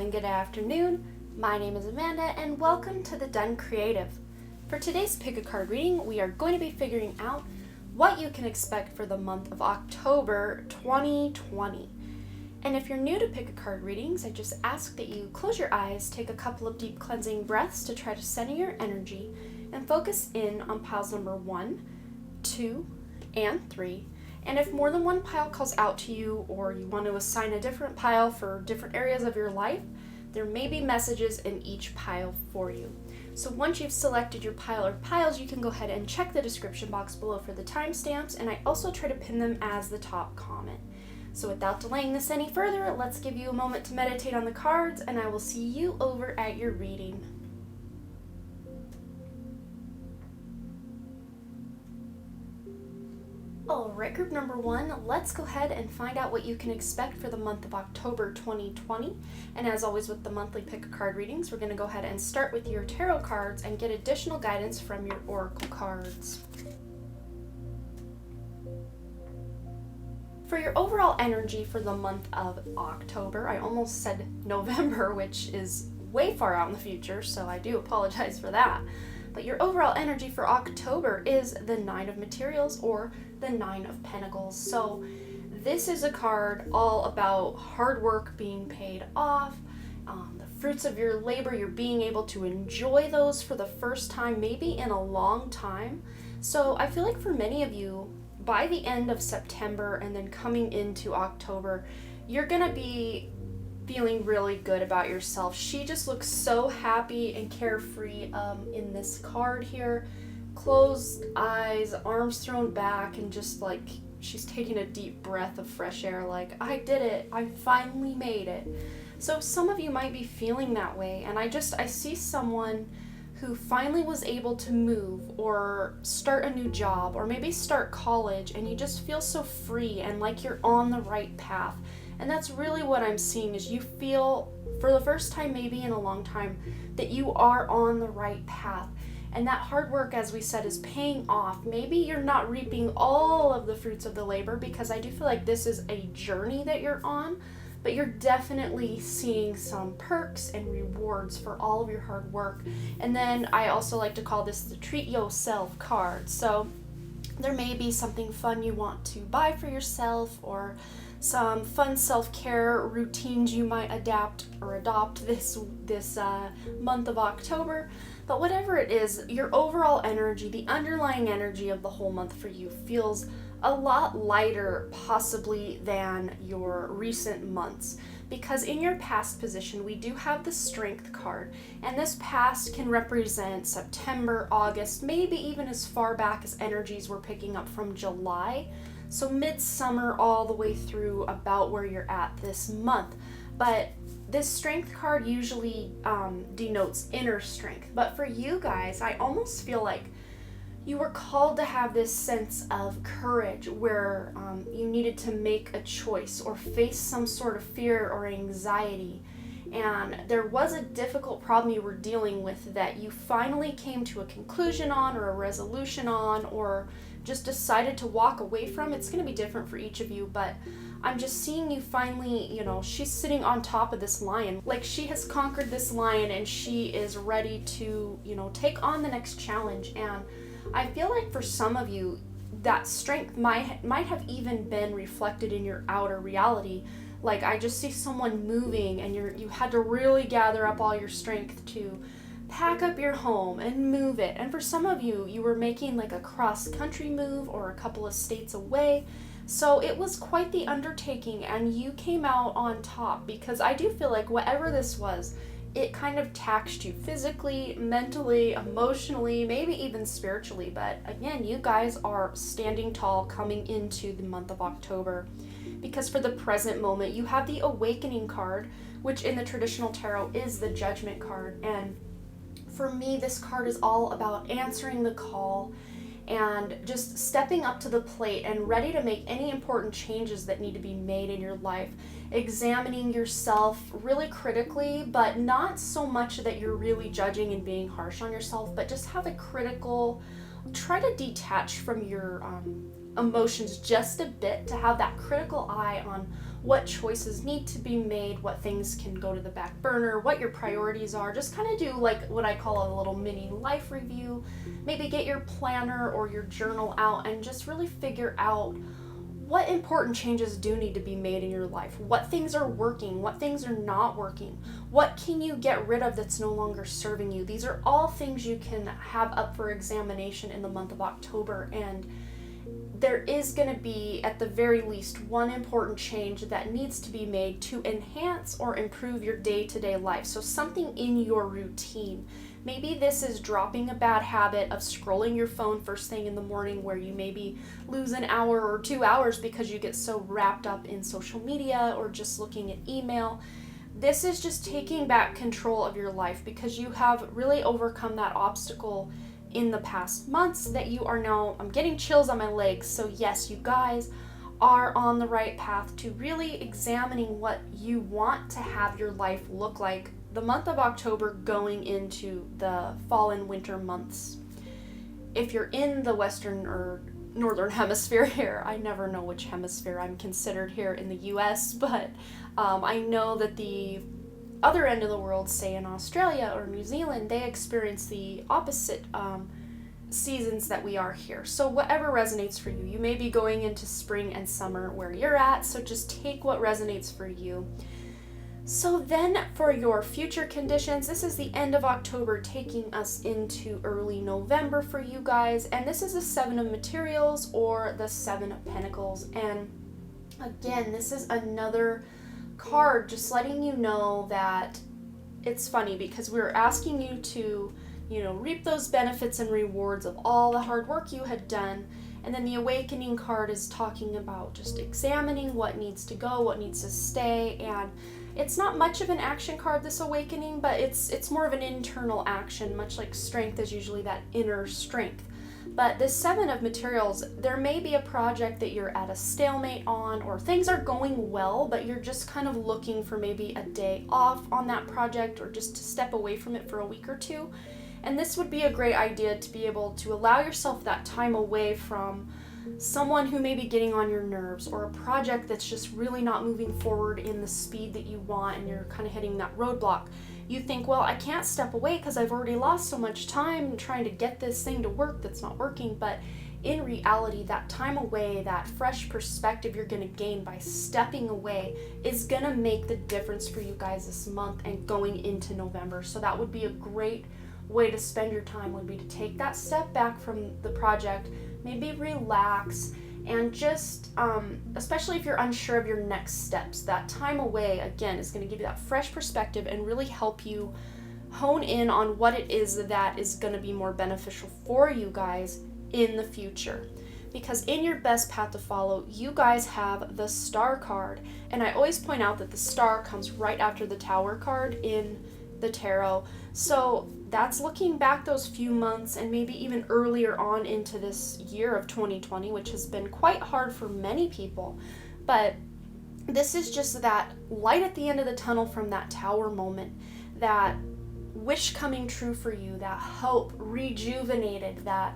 and good afternoon. My name is Amanda and welcome to the Done Creative. For today's pick a card reading, we are going to be figuring out what you can expect for the month of October 2020. And if you're new to pick a card readings, I just ask that you close your eyes, take a couple of deep cleansing breaths to try to center your energy and focus in on piles number 1, 2, and 3. And if more than one pile calls out to you, or you want to assign a different pile for different areas of your life, there may be messages in each pile for you. So once you've selected your pile or piles, you can go ahead and check the description box below for the timestamps, and I also try to pin them as the top comment. So without delaying this any further, let's give you a moment to meditate on the cards, and I will see you over at your reading. Alright, group number 1, let's go ahead and find out what you can expect for the month of October 2020. And as always with the monthly pick a card readings, we're going to go ahead and start with your tarot cards and get additional guidance from your oracle cards. For your overall energy for the month of October, I almost said November, which is way far out in the future, so I do apologize for that. But your overall energy for October is the Nine of Materials, or the Nine of Pentacles. So this is a card all about hard work being paid off, the fruits of your labor, you're being able to enjoy those for the first time, maybe in a long time. So I feel like for many of you, by the end of September and then coming into October, you're gonna be feeling really good about yourself. She just looks so happy and carefree in this card here. Closed eyes, arms thrown back, and just like she's taking a deep breath of fresh air, like, I did it, I finally made it. So some of you might be feeling that way, and I see someone who finally was able to move or start a new job or maybe start college, and you just feel so free and like you're on the right path. And that's really what I'm seeing, is you feel for the first time maybe in a long time that you are on the right path. And that hard work, as we said, is paying off. Maybe you're not reaping all of the fruits of the labor, because I do feel like this is a journey that you're on, but you're definitely seeing some perks and rewards for all of your hard work. And then I also like to call this the treat yourself card. So there may be something fun you want to buy for yourself, or some fun self-care routines you might adapt or adopt this month of October. But whatever it is, your overall energy, the underlying energy of the whole month for you feels a lot lighter possibly than your recent months. Because in your past position, we do have the Strength card, and this past can represent September, August, maybe even as far back as energies we're picking up from July. So midsummer all the way through about where you're at this month. But this Strength card usually denotes inner strength. But for you guys, I almost feel like you were called to have this sense of courage where you needed to make a choice or face some sort of fear or anxiety. And there was a difficult problem you were dealing with that you finally came to a conclusion on, or a resolution on, or just decided to walk away from. It's going to be different for each of you, but I'm just seeing you finally, she's sitting on top of this lion. Like, she has conquered this lion and she is ready to, take on the next challenge. And I feel like for some of you, that strength might have even been reflected in your outer reality. Like, I just see someone moving, and you had to really gather up all your strength to pack up your home and move it. And for some of you, you were making like a cross-country move or a couple of states away. So it was quite the undertaking, and you came out on top, because I do feel like whatever this was, it kind of taxed you physically, mentally, emotionally, maybe even spiritually. But again, you guys are standing tall coming into the month of October, because for the present moment, you have the Awakening card, which in the traditional tarot is the Judgment card. And for me, this card is all about answering the call and just stepping up to the plate and ready to make any important changes that need to be made in your life. Examining yourself really critically, but not so much that you're really judging and being harsh on yourself, but just have a critical, try to detach from your emotions just a bit, to have that critical eye on what choices need to be made, what things can go to the back burner, what your priorities are. Just kind of do like what I call a little mini life review. Maybe get your planner or your journal out and just really figure out what important changes do need to be made in your life. What things are working, what things are not working, what can you get rid of that's no longer serving you. These are all things you can have up for examination in the month of October, and there is going to be, at the very least, one important change that needs to be made to enhance or improve your day-to-day life. So something in your routine. Maybe this is dropping a bad habit of scrolling your phone first thing in the morning, where you maybe lose an hour or 2 hours because you get so wrapped up in social media or just looking at email. This is just taking back control of your life because you have really overcome that obstacle in the past months that you are now, I'm getting chills on my legs. So yes, you guys are on the right path to really examining what you want to have your life look like the month of October going into the fall and winter months. If you're in the Western or Northern Hemisphere here, I never know which hemisphere I'm considered here in the US, but I know that the other end of the world, say in Australia or New Zealand, they experience the opposite seasons that we are here. So whatever resonates for you. You may be going into spring and summer where you're at, so just take what resonates for you. So then for your future conditions, this is the end of October taking us into early November for you guys, and this is the Seven of Materials or the Seven of Pentacles. And again, this is another card just letting you know that it's funny because we're asking you to, reap those benefits and rewards of all the hard work you had done. And then the Awakening card is talking about just examining what needs to go, what needs to stay. And it's not much of an action card, this Awakening, but it's more of an internal action, much like Strength is usually that inner strength. But this Seven of Materials, there may be a project that you're at a stalemate on, or things are going well, but you're just kind of looking for maybe a day off on that project or just to step away from it for a week or two. And this would be a great idea to be able to allow yourself that time away from someone who may be getting on your nerves, or a project that's just really not moving forward in the speed that you want and you're kind of hitting that roadblock. You think, well, I can't step away because I've already lost so much time trying to get this thing to work that's not working. But in reality, that time away, that fresh perspective you're going to gain by stepping away is going to make the difference for you guys this month and going into November. So that would be a great way to spend your time, would be to take that step back from the project, maybe relax, and just, especially if you're unsure of your next steps, that time away, again, is going to give you that fresh perspective and really help you hone in on what it is that is going to be more beneficial for you guys in the future. Because in your best path to follow, you guys have the Star card. And I always point out that the Star comes right after the Tower card in the tarot. So that's looking back those few months and maybe even earlier on into this year of 2020, which has been quite hard for many people. But this is just that light at the end of the tunnel from that Tower moment, that wish coming true for you, that hope rejuvenated, that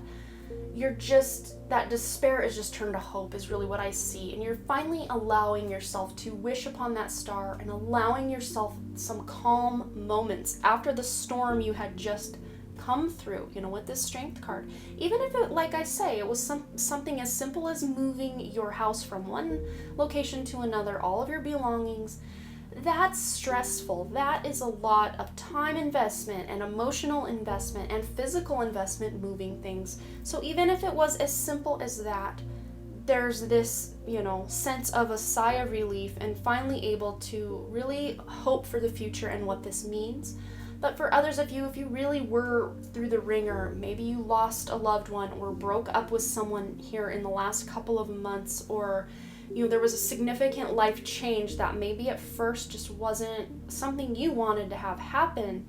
that despair is just turned to hope is really what I see. And you're finally allowing yourself to wish upon that star and allowing yourself some calm moments after the storm you had just come through, with this Strength card. Even if it, like I say, it was something as simple as moving your house from one location to another, all of your belongings. That's stressful. That is a lot of time investment and emotional investment and physical investment moving things. So even if it was as simple as that, there's this, sense of a sigh of relief and finally able to really hope for the future and what this means. But for others of you, if you really were through the ringer, maybe you lost a loved one or broke up with someone here in the last couple of months, or there was a significant life change that maybe at first just wasn't something you wanted to have happen.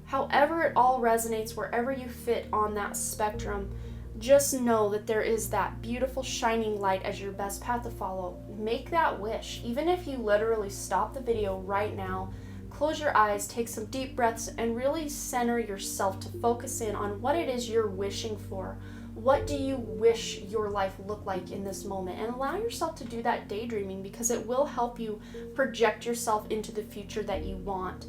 However it all resonates, wherever you fit on that spectrum, just know that there is that beautiful shining light as your best path to follow. Make that wish. Even if you literally stop the video right now, close your eyes, take some deep breaths, and really center yourself to focus in on what it is you're wishing for. What do you wish your life looked like in this moment? And allow yourself to do that daydreaming, because it will help you project yourself into the future that you want.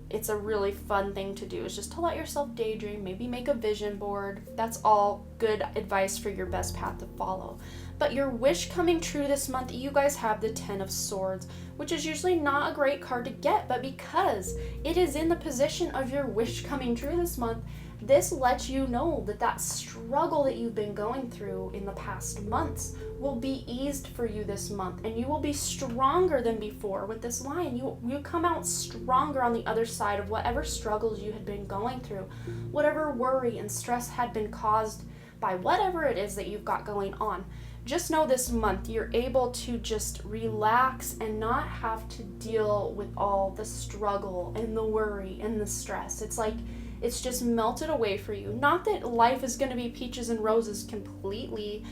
It's a really fun thing to do, is just to let yourself daydream, maybe make a vision board. That's all good advice for your best path to follow. But your wish coming true this month, you guys have the 10 of Swords, which is usually not a great card to get, but because it is in the position of your wish coming true this month, this lets you know that that struggle that you've been going through in the past months will be eased for you this month, and you will be stronger than before. With this line, you come out stronger on the other side of whatever struggles you had been going through, whatever worry and stress had been caused by whatever it is that you've got going on. Just know this month you're able to just relax and not have to deal with all the struggle and the worry and the stress. It's like it's just melted away for you. Not that life is going to be peaches and roses completely,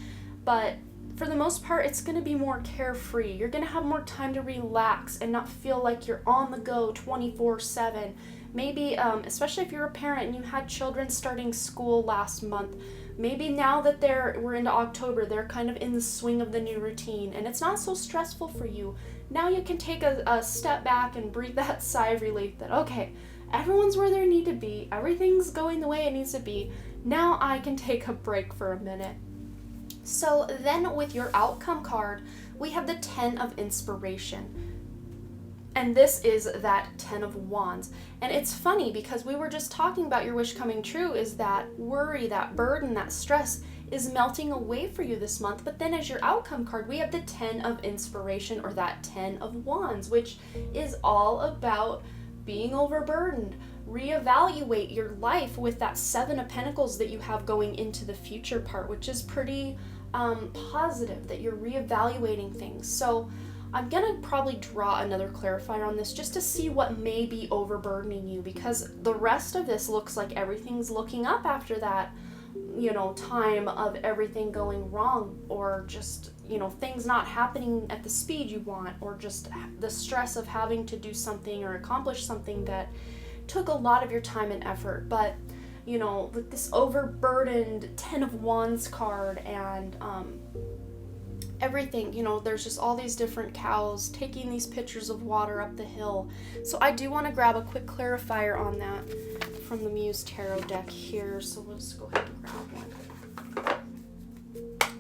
but for the most part, it's going to be more carefree. You're going to have more time to relax and not feel like you're on the go 24/7. Maybe, especially if you're a parent and you had children starting school last month, maybe now that we're into October, they're kind of in the swing of the new routine and it's not so stressful for you. Now you can take a step back and breathe that sigh of relief that, okay, everyone's where they need to be, everything's going the way it needs to be, now I can take a break for a minute. So then with your outcome card, we have the 10 of Inspiration. And this is that 10 of Wands. And it's funny because we were just talking about your wish coming true is that worry, that burden, that stress is melting away for you this month. But then as your outcome card, we have the 10 of Inspiration, or that 10 of Wands, which is all about being overburdened. Reevaluate your life with that 7 of Pentacles that you have going into the future part, which is pretty positive that you're reevaluating things. So I'm gonna probably draw another clarifier on this just to see what may be overburdening you, because the rest of this looks like everything's looking up after that, time of everything going wrong, or just, things not happening at the speed you want, or just the stress of having to do something or accomplish something that took a lot of your time and effort. But with this overburdened 10 of Wands card and everything, there's just all these different cows taking these pitchers of water up the hill. So I do want to grab a quick clarifier on that from the Muse Tarot deck here. So we'll just go ahead and grab one.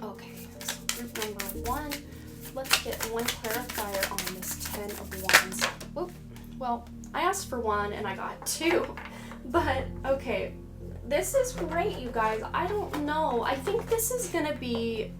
Okay, so group number 1. Let's get one clarifier on this 10 of Wands. Whoop. Well, I asked for 1 and I got 2. But, okay, this is great, you guys. I don't know. I think this is going to be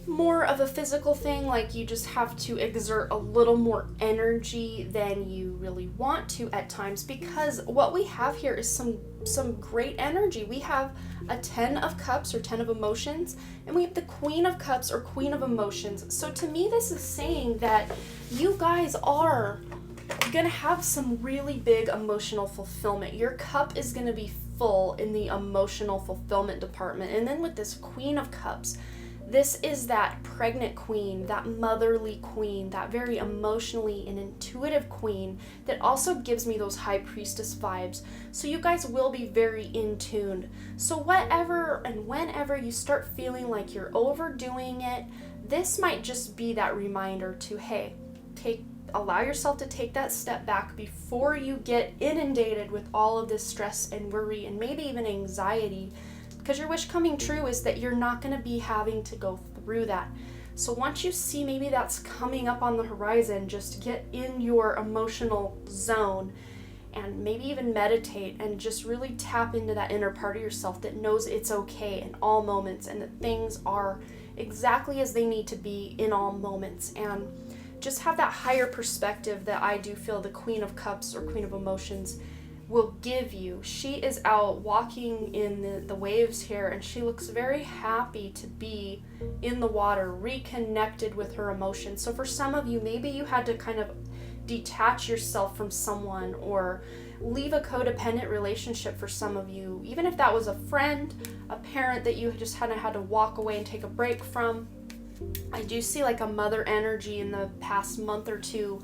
more of a physical thing, like you just have to exert a little more energy than you really want to at times, because what we have here is some great energy. We have a 10 of Cups, or 10 of Emotions, and we have the Queen of Cups, or Queen of Emotions. So to me, this is saying that you guys are gonna have some really big emotional fulfillment. Your cup is gonna be full in the emotional fulfillment department. And then with this Queen of Cups, this is that pregnant queen, that motherly queen, that very emotionally and intuitive queen that also gives me those High Priestess vibes. So you guys will be very in tune. So whatever and whenever you start feeling like you're overdoing it, this might just be that reminder to, hey, allow yourself to take that step back before you get inundated with all of this stress and worry and maybe even anxiety. Because your wish coming true is that you're not going to be having to go through that. So once you see maybe that's coming up on the horizon, just get in your emotional zone and maybe even meditate and just really tap into that inner part of yourself that knows it's okay in all moments and that things are exactly as they need to be in all moments. And just have that higher perspective that I do feel the Queen of Cups, or Queen of Emotions, will give you. She is out walking in the waves here, and she looks very happy to be in the water, reconnected with her emotions. So for some of you, maybe you had to kind of detach yourself from someone or leave a codependent relationship for some of you, even if that was a friend, a parent that you just had to walk away and take a break from. I do see like a mother energy in the past month or two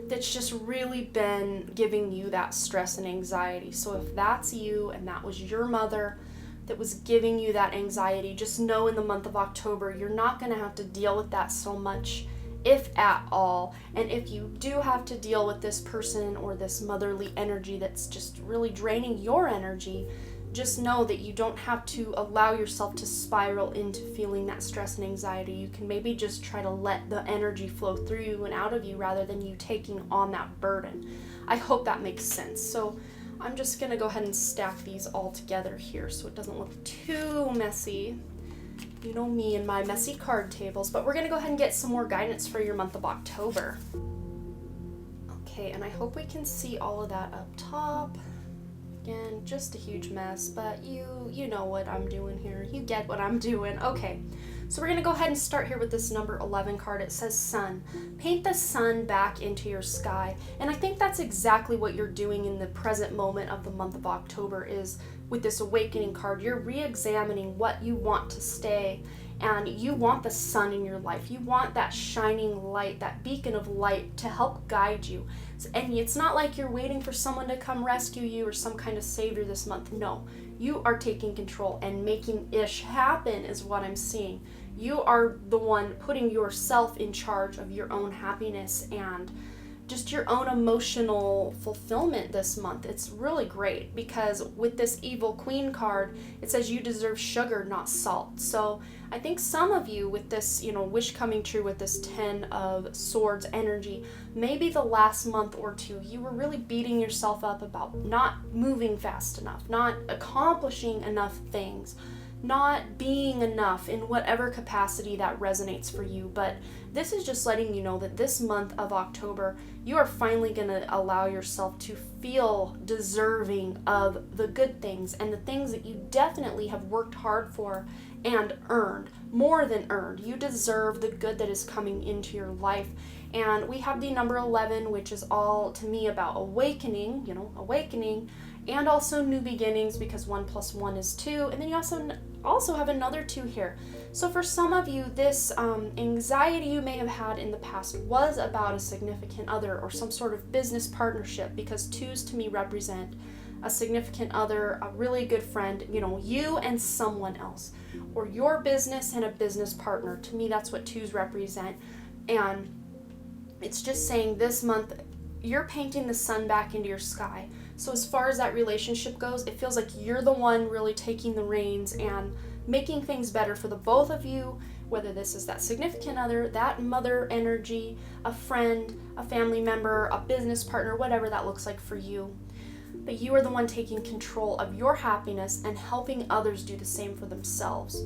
that's just really been giving you that stress and anxiety. So if that's you and that was your mother, that was giving you that anxiety, just know in the month of October, you're not going to have to deal with that so much, if at all. And if you do have to deal with this person or this motherly energy that's just really draining your energy, just know that you don't have to allow yourself to spiral into feeling that stress and anxiety. You can maybe just try to let the energy flow through you and out of you rather than you taking on that burden. I hope that makes sense. So I'm just going to go ahead and stack these all together here so it doesn't look too messy. You know me and my messy card tables, but we're going to go ahead and get some more guidance for your month of October. Okay, and I hope we can see all of that up top. Again, just a huge mess, but you know what I'm doing here. You get what I'm doing. Okay, so we're going to go ahead and start here with this number 11 card. It says sun. Paint the sun back into your sky. And I think that's exactly what you're doing in the present moment of the month of October is with this awakening card. You're re-examining what you want to stay, and you want the sun in your life. You want that shining light, that beacon of light to help guide you. And it's not like you're waiting for someone to come rescue you or some kind of savior this month. No, you are taking control and making ish happen is what I'm seeing. You are the one putting yourself in charge of your own happiness and just your own emotional fulfillment this month. It's really great because with this Evil Queen card, it says you deserve sugar, not salt. So I think some of you with this, wish coming true with this 10 of Swords energy, maybe the last month or two, you were really beating yourself up about not moving fast enough, not accomplishing enough things, not being enough in whatever capacity that resonates for you. But this is just letting you know that this month of October, you are finally going to allow yourself to feel deserving of the good things and the things that you definitely have worked hard for and earned, more than earned. You deserve the good that is coming into your life. And we have the number 11, which is all to me about awakening, awakening, and also new beginnings, because 1 + 1 is 2. And then you also have another 2 here. So for some of you, this anxiety you may have had in the past was about a significant other or some sort of business partnership, because 2s to me represent a significant other, a really good friend, you and someone else, or your business and a business partner. To me, that's what 2s represent. And it's just saying this month, you're painting the sun back into your sky. So as far as that relationship goes, it feels like you're the one really taking the reins and making things better for the both of you, whether this is that significant other, that mother energy, a friend, a family member, a business partner, whatever that looks like for you. But you are the one taking control of your happiness and helping others do the same for themselves.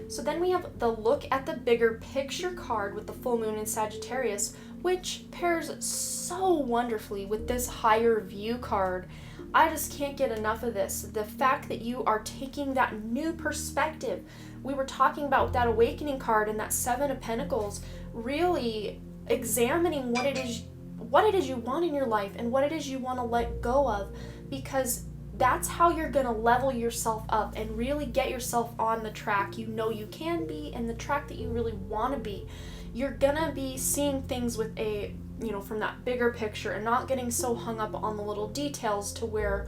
So then we have the look at the bigger picture card with the full moon in Sagittarius, which pairs so wonderfully with this higher view card. I just can't get enough of this. The fact that you are taking that new perspective. We were talking about with that awakening card and that 7 of Pentacles, really examining what it is you want in your life and what it is you want to let go of, because that's how you're going to level yourself up and really get yourself on the track you know you can be and the track that you really want to be. You're going to be seeing things with from that bigger picture and not getting so hung up on the little details to where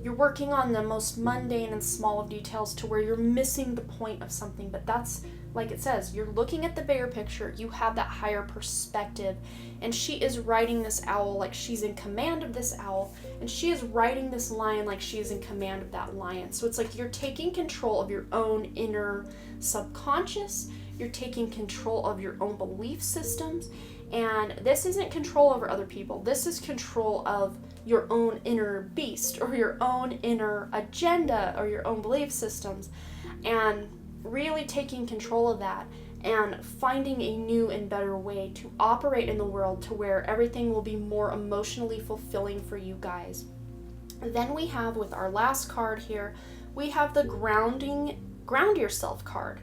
you're working on the most mundane and small of details to where you're missing the point of something. But that's, like it says, you're looking at the bigger picture, you have that higher perspective. And she is riding this owl like she's in command of this owl, and she is riding this lion like she is in command of that lion. So it's like you're taking control of your own inner subconscious, you're taking control of your own belief systems, and this isn't control over other people. This is control of your own inner beast or your own inner agenda or your own belief systems, and really taking control of that and finding a new and better way to operate in the world to where everything will be more emotionally fulfilling for you guys. Then we have, with our last card here, we have the ground yourself card.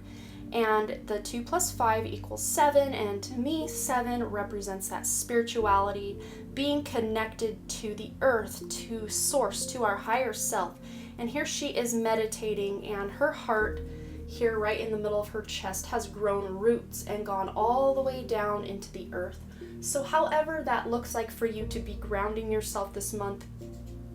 And the 2 + 5 = 7, and to me 7 represents that spirituality, being connected to the earth, to source, to our higher self. And here she is meditating, and her heart here right in the middle of her chest has grown roots and gone all the way down into the earth. So however that looks like for you to be grounding yourself this month,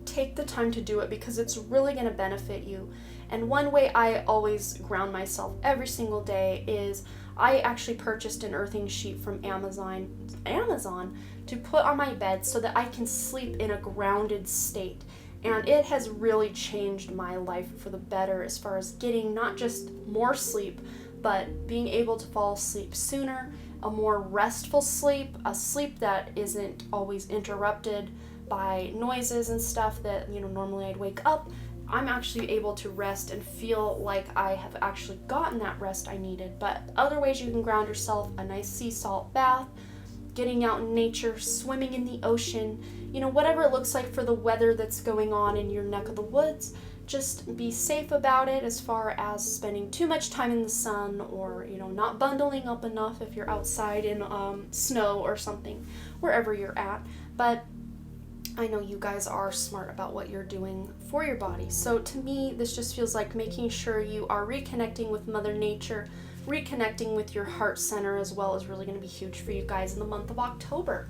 take the time to do it, because it's really going to benefit you. And one way I always ground myself every single day is I actually purchased an earthing sheet from Amazon to put on my bed so that I can sleep in a grounded state. And it has really changed my life for the better as far as getting not just more sleep, but being able to fall asleep sooner, a more restful sleep, a sleep that isn't always interrupted by noises and stuff that, normally I'd wake up. I'm actually able to rest and feel like I have actually gotten that rest I needed. But other ways you can ground yourself: a nice sea salt bath, getting out in nature, swimming in the ocean, whatever it looks like for the weather that's going on in your neck of the woods. Just be safe about it as far as spending too much time in the sun, or not bundling up enough if you're outside in snow or something, wherever you're at. But I know you guys are smart about what you're doing for your body. So to me, this just feels like making sure you are reconnecting with Mother Nature, reconnecting with your heart center as well is really going to be huge for you guys in the month of October.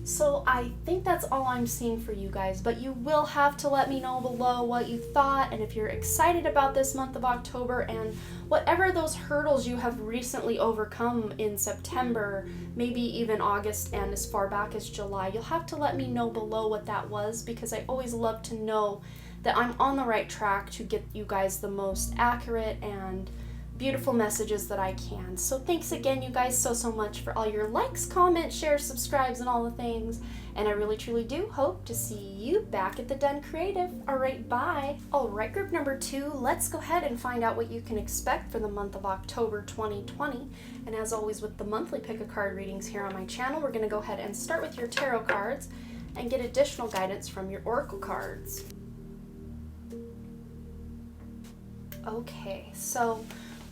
So I think that's all I'm seeing for you guys, but you will have to let me know below what you thought, and if you're excited about this month of October and whatever those hurdles you have recently overcome in September, maybe even August and as far back as July. You'll have to let me know below what that was, because I always love to know that I'm on the right track to get you guys the most accurate and beautiful messages that I can. So thanks again, you guys, so much for all your likes, comments, shares, subscribes, and all the things. And I really truly do hope to see you back at the Den Creative. Alright, bye. Alright, group number 2, let's go ahead and find out what you can expect for the month of October 2020. And as always with the monthly pick a card readings here on my channel, we're going to go ahead and start with your tarot cards and get additional guidance from your oracle cards. Okay, so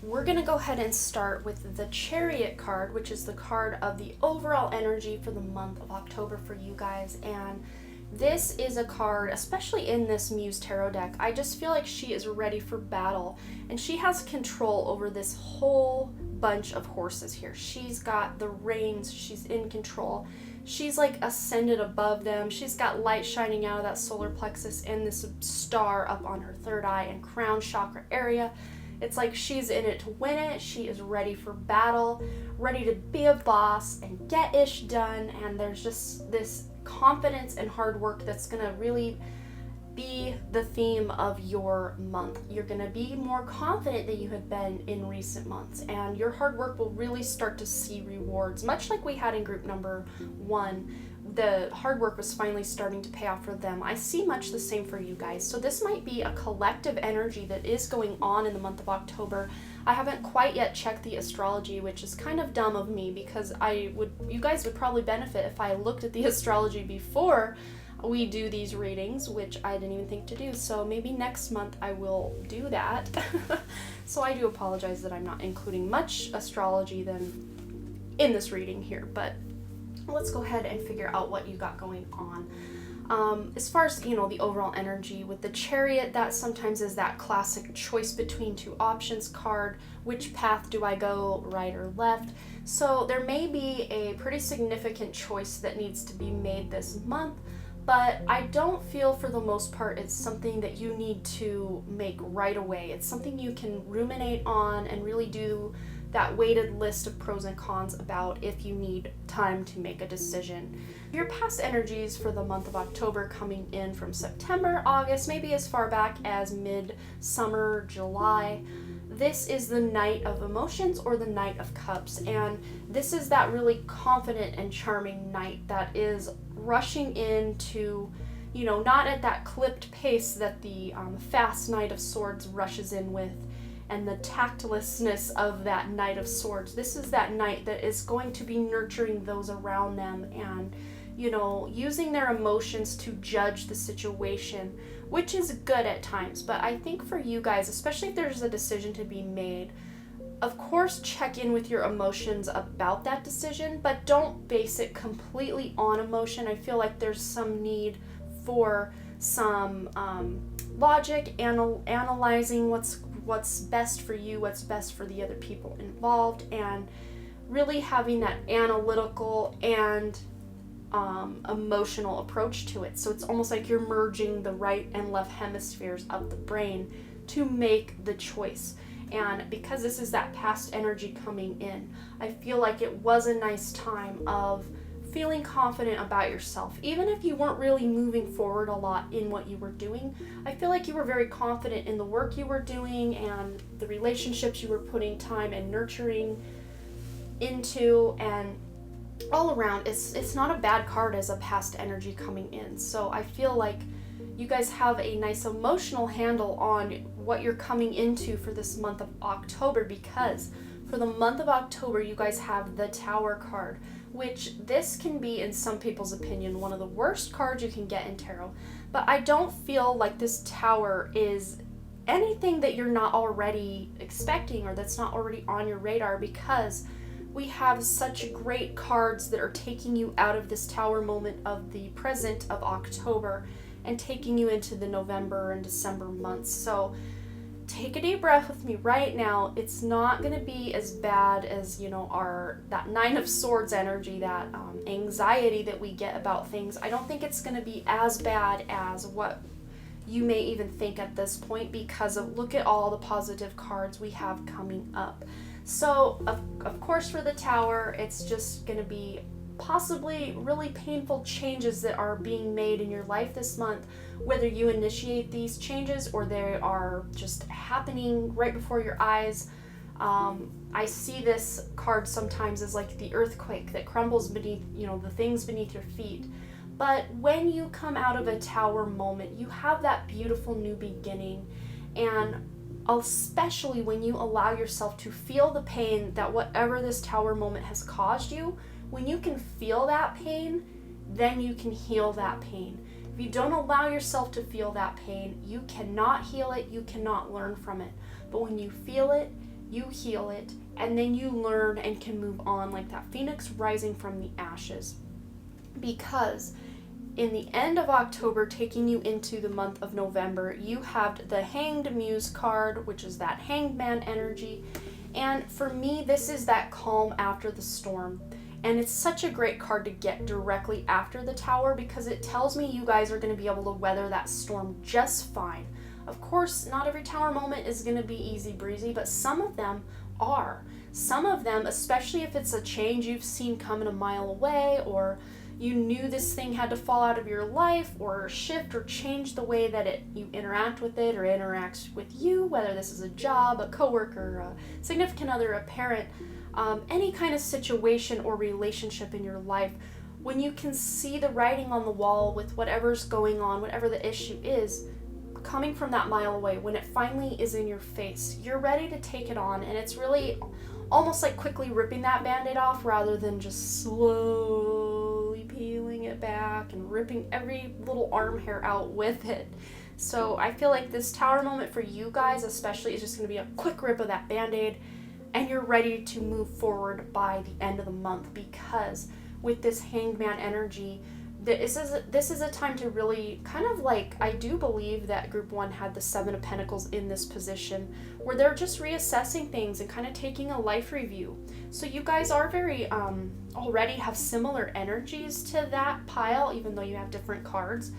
we're going to go ahead and start with the Chariot card, which is the card of the overall energy for the month of October for you guys. And this is a card, especially in this Muse Tarot deck, I just feel like she is ready for battle, and she has control over this whole bunch of horses here. She's got the reins, she's in control. She's like ascended above them. She's got light shining out of that solar plexus and this star up on her third eye and crown chakra area. It's like she's in it to win it. She is ready for battle, ready to be a boss and get ish done. And there's just this confidence and hard work that's going to really be the theme of your month. You're going to be more confident than you have been in recent months, and your hard work will really start to see rewards, much like we had in group number 1. The hard work was finally starting to pay off for them. I see much the same for you guys. So this might be a collective energy that is going on in the month of October. I haven't quite yet checked the astrology, which is kind of dumb of me, because you guys would probably benefit if I looked at the astrology before we do these readings, which I didn't even think to do. So maybe next month I will do that. So I do apologize that I'm not including much astrology then in this reading here, but let's go ahead and figure out what you got going on. As far as, the overall energy with the Chariot, that sometimes is that classic choice between two options card. Which path do I go, right or left? So there may be a pretty significant choice that needs to be made this month, but I don't feel for the most part it's something that you need to make right away. It's something you can ruminate on and really do that weighted list of pros and cons about if you need time to make a decision. Your past energies for the month of October coming in from September, August, maybe as far back as mid-summer, July. This is the Knight of Emotions or the Knight of Cups, and this is that really confident and charming knight that is rushing into, not at that clipped pace that the fast Knight of Swords rushes in with, and the tactlessness of that Knight of Swords. This is that knight that is going to be nurturing those around them and, using their emotions to judge the situation, which is good at times. But I think for you guys, especially if there's a decision to be made, of course, check in with your emotions about that decision, but don't base it completely on emotion. I feel like there's some need for some logic, analyzing what's best for you, what's best for the other people involved, and really having that analytical and emotional approach to it. So it's almost like you're merging the right and left hemispheres of the brain to make the choice. And because this is that past energy coming in, I feel like it was a nice time of feeling confident about yourself. Even if you weren't really moving forward a lot in what you were doing, I feel like you were very confident in the work you were doing and the relationships you were putting time and nurturing into, and all around, it's not a bad card as a past energy coming in. So I feel like you guys have a nice emotional handle on what you're coming into for this month of October, because for the month of October, you guys have the Tower card, which this can be, in some people's opinion, one of the worst cards you can get in tarot. But I don't feel like this Tower is anything that you're not already expecting or that's not already on your radar, because we have such great cards that are taking you out of this Tower moment of the present of October and taking you into the November and December months. So take a deep breath with me right now. It's not going to be as bad as, that Nine of Swords energy, that anxiety that we get about things. I don't think it's going to be as bad as what you may even think at this point, because look at all the positive cards we have coming up. So, of course, for the Tower, it's just going to be possibly really painful changes that are being made in your life this month, whether you initiate these changes or they are just happening right before your eyes. I see this card sometimes as like the earthquake that crumbles beneath, the things beneath your feet. But when you come out of a Tower moment, you have that beautiful new beginning, and especially when you allow yourself to feel the pain that whatever this Tower moment has caused you, when you can feel that pain, then you can heal that pain. If you don't allow yourself to feel that pain, you cannot heal it, you cannot learn from it. But when you feel it, you heal it, and then you learn and can move on like that phoenix rising from the ashes. Because in the end of October, taking you into the month of November, you have the Hanged Muse card, which is that Hanged Man energy. And for me, this is that calm after the storm. And it's such a great card to get directly after the Tower, because it tells me you guys are going to be able to weather that storm just fine. Of course, not every Tower moment is going to be easy breezy, but some of them are. Some of them, especially if it's a change you've seen coming a mile away, or you knew this thing had to fall out of your life, or shift or change the way that you interact with it or interacts with you, whether this is a job, a coworker, a significant other, a parent, any kind of situation or relationship in your life. When you can see the writing on the wall with whatever's going on, whatever the issue is, coming from that mile away, when it finally is in your face, you're ready to take it on, and it's really almost like quickly ripping that band-aid off rather than just slowly peeling it back and ripping every little arm hair out with it. So I feel like this Tower moment for you guys especially is just going to be a quick rip of that band-aid, and you're ready to move forward by the end of the month, because with this Hanged Man energy, this is a time to really kind of like, I do believe that Group 1 had the Seven of Pentacles in this position, where they're just reassessing things and kind of taking a life review. So you guys are very, already have similar energies to that pile, even though you have different cards.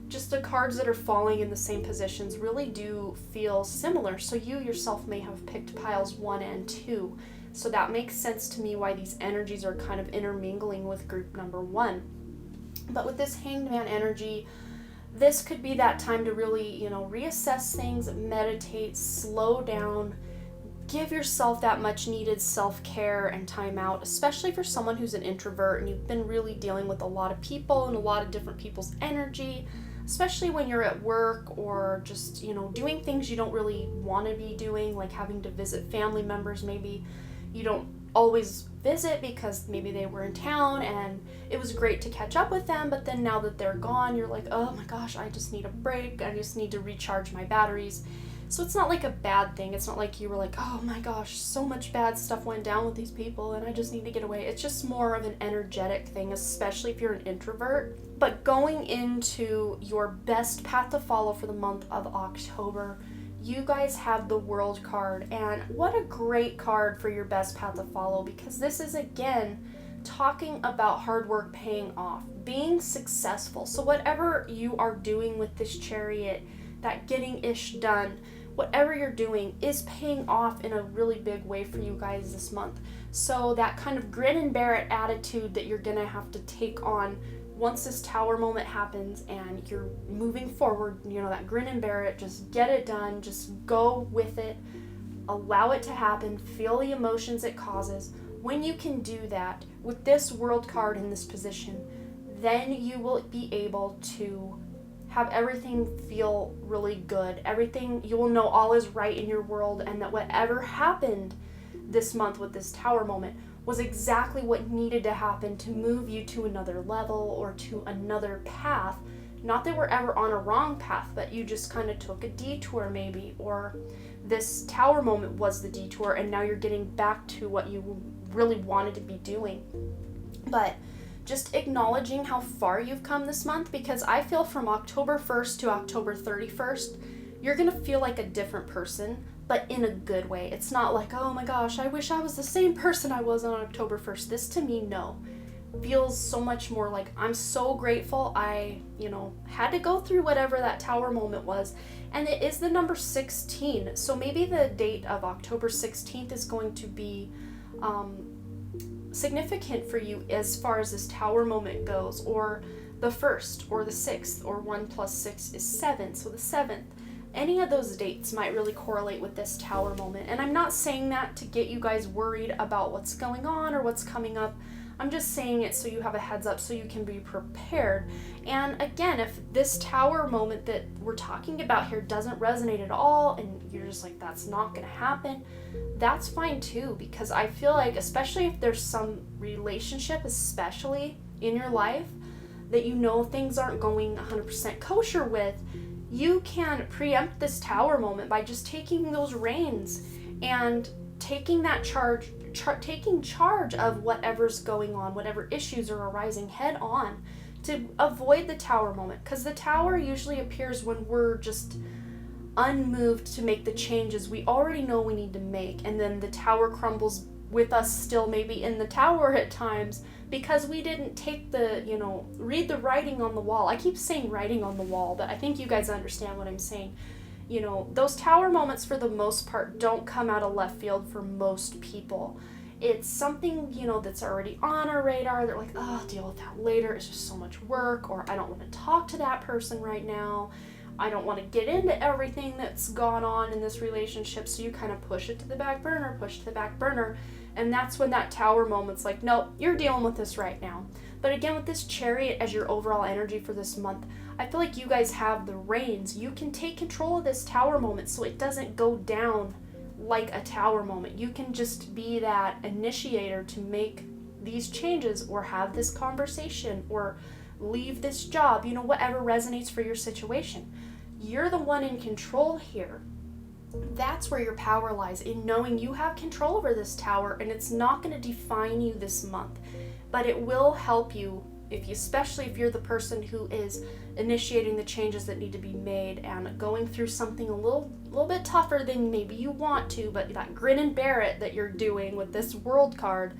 Just the cards that are falling in the same positions really do feel similar. So you yourself may have picked piles 1 and 2. So that makes sense to me why these energies are kind of intermingling with group number 1. But with this Hanged Man energy, this could be that time to really, reassess things, meditate, slow down, give yourself that much needed self-care and time out, especially for someone who's an introvert and you've been really dealing with a lot of people and a lot of different people's energy, especially when you're at work or just, doing things you don't really want to be doing, like having to visit family members. Maybe you don't always visit because maybe they were in town and it was great to catch up with them, but then now that they're gone, you're like, oh my gosh, I just need a break. I just need to recharge my batteries. So it's not like a bad thing. It's not like you were like, oh my gosh, so much bad stuff went down with these people and I just need to get away. It's just more of an energetic thing, especially if you're an introvert. But going into your best path to follow for the month of October, you guys have the World card, and what a great card for your best path to follow, because this is again talking about hard work paying off, being successful. So whatever you are doing with this Chariot, that getting ish done, whatever you're doing is paying off in a really big way for you guys this month. So that kind of grin and bear it attitude that you're gonna have to take on once this tower moment happens and you're moving forward, that grin and bear it, just get it done, just go with it, allow it to happen, feel the emotions it causes. When you can do that with this world card in this position, then you will be able to have everything feel really good. You will know all is right in your world, and that whatever happened this month with this tower moment was exactly what needed to happen to move you to another level or to another path. Not that we're ever on a wrong path, but you just kind of took a detour maybe, or this tower moment was the detour and now you're getting back to what you really wanted to be doing. But just acknowledging how far you've come this month, because I feel from October 1st to October 31st, you're going to feel like a different person, but in a good way. It's not like, oh my gosh, I wish I was the same person I was on October 1st. This to me, no. Feels so much more like I'm so grateful I, had to go through whatever that tower moment was. And it is the number 16. So maybe the date of October 16th is going to be significant for you as far as this tower moment goes, or the 1st, or the 6th, or 1 plus 6 is 7, so the 7th. Any of those dates might really correlate with this tower moment. And I'm not saying that to get you guys worried about what's going on or what's coming up. I'm just saying it so you have a heads up, so you can be prepared. And again, if this tower moment that we're talking about here doesn't resonate at all, and you're just like, that's not going to happen, that's fine too, because I feel like, especially if there's some relationship, especially in your life, that things aren't going 100% kosher with, you can preempt this tower moment by just taking those reins and taking that taking charge of whatever's going on, whatever issues are arising head on, to avoid the tower moment. Because the tower usually appears when we're just unmoved to make the changes we already know we need to make, and then the tower crumbles with us still maybe in the tower at times because we didn't take read the writing on the wall. I keep saying writing on the wall, but I think you guys understand what I'm saying. Those tower moments for the most part don't come out of left field for most people. It's something, that's already on our radar. They're like, oh, I'll deal with that later. It's just so much work, or I don't want to talk to that person right now. I don't want to get into everything that's gone on in this relationship. So you kind of push it to the back burner. And that's when that tower moment's like, nope, you're dealing with this right now. But again, with this Chariot as your overall energy for this month, I feel like you guys have the reins. You can take control of this tower moment so it doesn't go down like a tower moment. You can just be that initiator to make these changes, or have this conversation, or leave this job, whatever resonates for your situation. You're the one in control here. That's where your power lies, in knowing you have control over this tower, and it's not going to define you this month, but it will help you, especially if you're the person who is initiating the changes that need to be made and going through something a little bit tougher than maybe you want to, but that grin and bear it that you're doing with this world card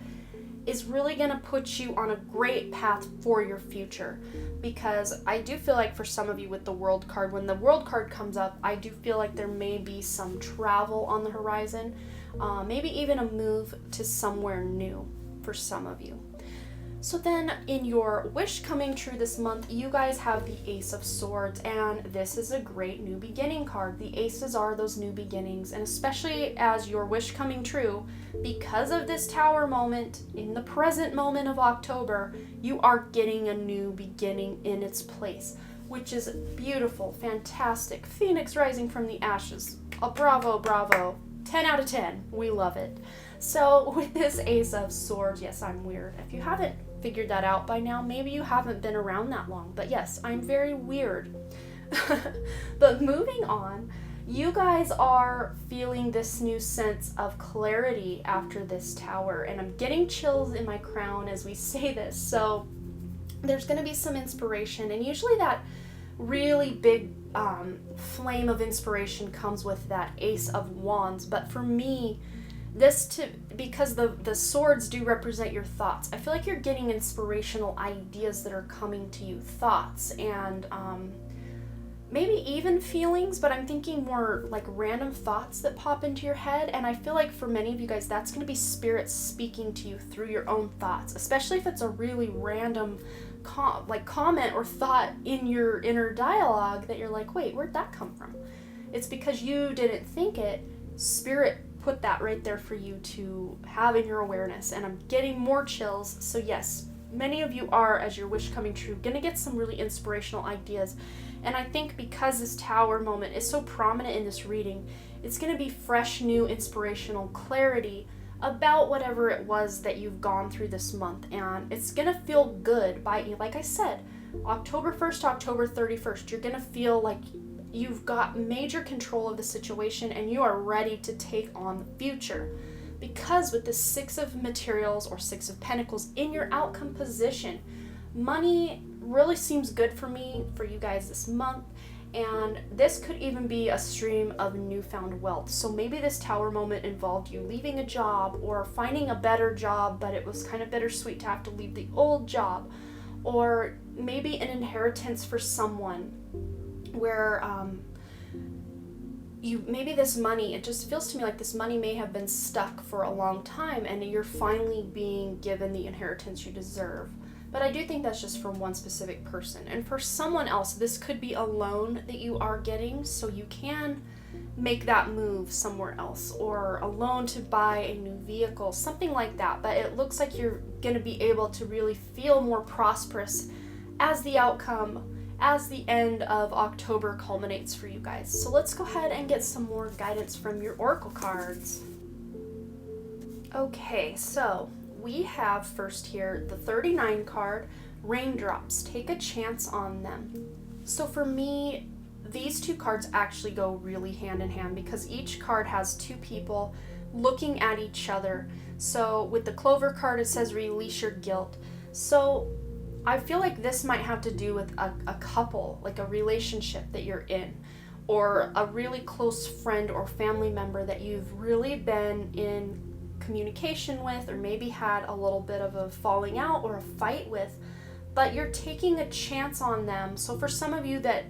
is really going to put you on a great path for your future. Because I do feel like for some of you with the world card, when the world card comes up, I do feel like there may be some travel on the horizon, maybe even a move to somewhere new for some of you. So then in your wish coming true this month, you guys have the Ace of Swords, and this is a great new beginning card. The aces are those new beginnings, and especially as your wish coming true, because of this tower moment in the present moment of October, you are getting a new beginning in its place, which is beautiful, fantastic. Phoenix rising from the ashes. Bravo, bravo. 10 out of 10. We love it. So with this Ace of Swords, yes, I'm weird. If you haven't figured that out by now, maybe you haven't been around that long, but yes, I'm very weird. But moving on, you guys are feeling this new sense of clarity after this tower, and I'm getting chills in my crown as we say this. So there's going to be some inspiration, and usually that really big flame of inspiration comes with that Ace of Wands. But for me, because the swords do represent your thoughts, I feel like you're getting inspirational ideas that are coming to you, thoughts and maybe even feelings, but I'm thinking more like random thoughts that pop into your head. And I feel like for many of you guys, that's going to be spirit speaking to you through your own thoughts, especially if it's a really random comment or thought in your inner dialogue that you're like, wait, where'd that come from? It's because you didn't think it. Spirit put that right there for you to have in your awareness. And I'm getting more chills. So yes, many of you are, as your wish coming true, going to get some really inspirational ideas. And I think because this tower moment is so prominent in this reading, it's going to be fresh, new, inspirational clarity about whatever it was that you've gone through this month. And it's going to feel good by, like I said, October 1st, October 31st, you're going to feel like you've got major control of the situation and you are ready to take on the future. Because with the Six of Materials or Six of Pentacles in your outcome position, money really seems good for you guys this month. And this could even be a stream of newfound wealth. So maybe this tower moment involved you leaving a job or finding a better job, but it was kind of bittersweet to have to leave the old job. Or maybe an inheritance for someone where maybe this money, it just feels to me like this money may have been stuck for a long time and you're finally being given the inheritance you deserve. But I do think that's just for one specific person. And for someone else, this could be a loan that you are getting, so you can make that move somewhere else, or a loan to buy a new vehicle, something like that. But it looks like you're going to be able to really feel more prosperous as the outcome, as the end of October culminates for you guys. So let's go ahead and get some more guidance from your oracle cards. Okay, so we have first here the 39 card, Raindrops. Take a chance on them. So for me, these two cards actually go really hand in hand because each card has two people looking at each other. So with the Clover card, it says release your guilt. So I feel like this might have to do with a couple, like a relationship that you're in, or a really close friend or family member that you've really been in communication with, or maybe had a little bit of a falling out or a fight with, but you're taking a chance on them. So for some of you that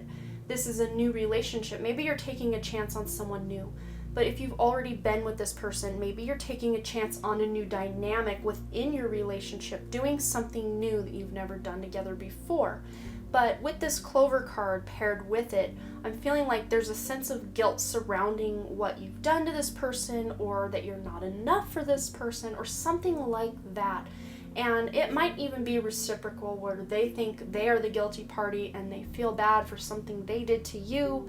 this is a new relationship, maybe you're taking a chance on someone new. But if you've already been with this person, maybe you're taking a chance on a new dynamic within your relationship, doing something new that you've never done together before. But with this Clover card paired with it, I'm feeling like there's a sense of guilt surrounding what you've done to this person, or that you're not enough for this person, or something like that. And it might even be reciprocal, where they think they are the guilty party and they feel bad for something they did to you.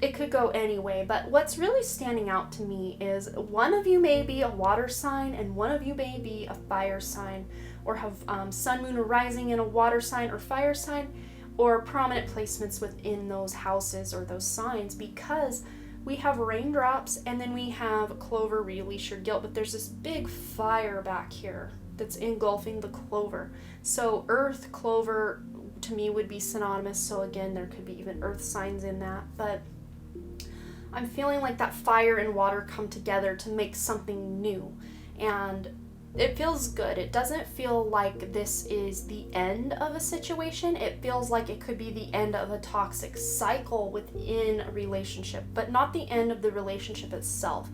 It could go any way, but what's really standing out to me is one of you may be a water sign and one of you may be a fire sign, or have sun, moon, or rising in a water sign or fire sign, or prominent placements within those houses or those signs, because we have raindrops and then we have Clover, release your guilt, but there's this big fire back here that's engulfing the Clover. So earth, Clover to me would be synonymous, so again there could be even earth signs in that, but I'm feeling like that fire and water come together to make something new, and it feels good. It doesn't feel like this is the end of a situation. It feels like it could be the end of a toxic cycle within a relationship, but not the end of the relationship itself.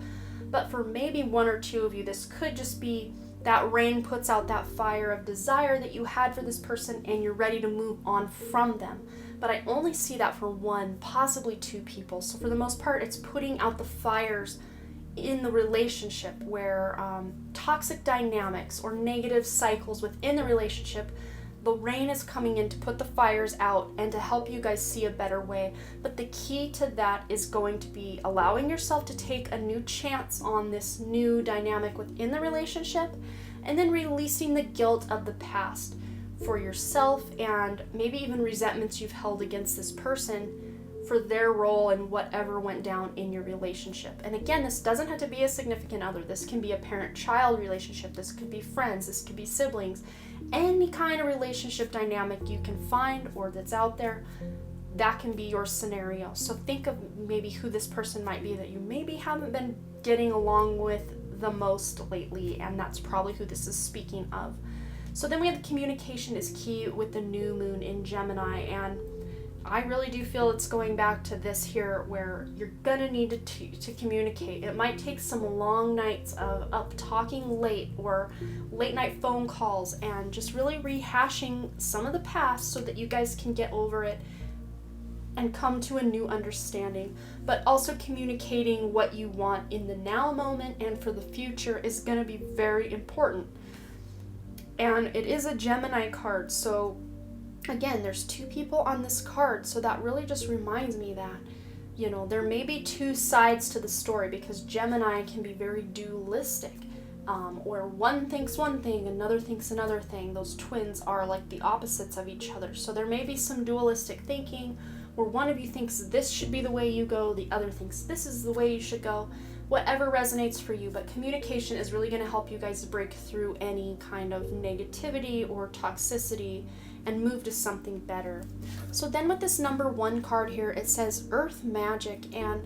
But for maybe one or two of you, this could just be that rain puts out that fire of desire that you had for this person and you're ready to move on from them. But I only see that for one, possibly two people. So for the most part, it's putting out the fires in the relationship where toxic dynamics or negative cycles within the relationship, the rain is coming in to put the fires out and to help you guys see a better way. But the key to that is going to be allowing yourself to take a new chance on this new dynamic within the relationship, and then releasing the guilt of the past for yourself, and maybe even resentments you've held against this person for their role in whatever went down in your relationship. And again, this doesn't have to be a significant other. This can be a parent-child relationship. This could be friends. This could be siblings. Any kind of relationship dynamic you can find or that's out there, that can be your scenario. So think of maybe who this person might be that you maybe haven't been getting along with the most lately, and that's probably who this is speaking of. So then we have the communication is key with the new moon in Gemini, and I really do feel it's going back to this here where you're gonna need to communicate. It might take some long nights of up talking late or late night phone calls and just really rehashing some of the past so that you guys can get over it and come to a new understanding. But also communicating what you want in the now moment and for the future is gonna be very important. And it is a Gemini card, so again, there's two people on this card, so that really just reminds me that, you know, there may be two sides to the story because Gemini can be very dualistic, or one thinks one thing, another thinks another thing. Those twins are like the opposites of each other. So there may be some dualistic thinking where one of you thinks this should be the way you go, the other thinks this is the way you should go. Whatever resonates for you, but communication is really going to help you guys break through any kind of negativity or toxicity and move to something better. So then with this number 1 card here, it says Earth Magic, and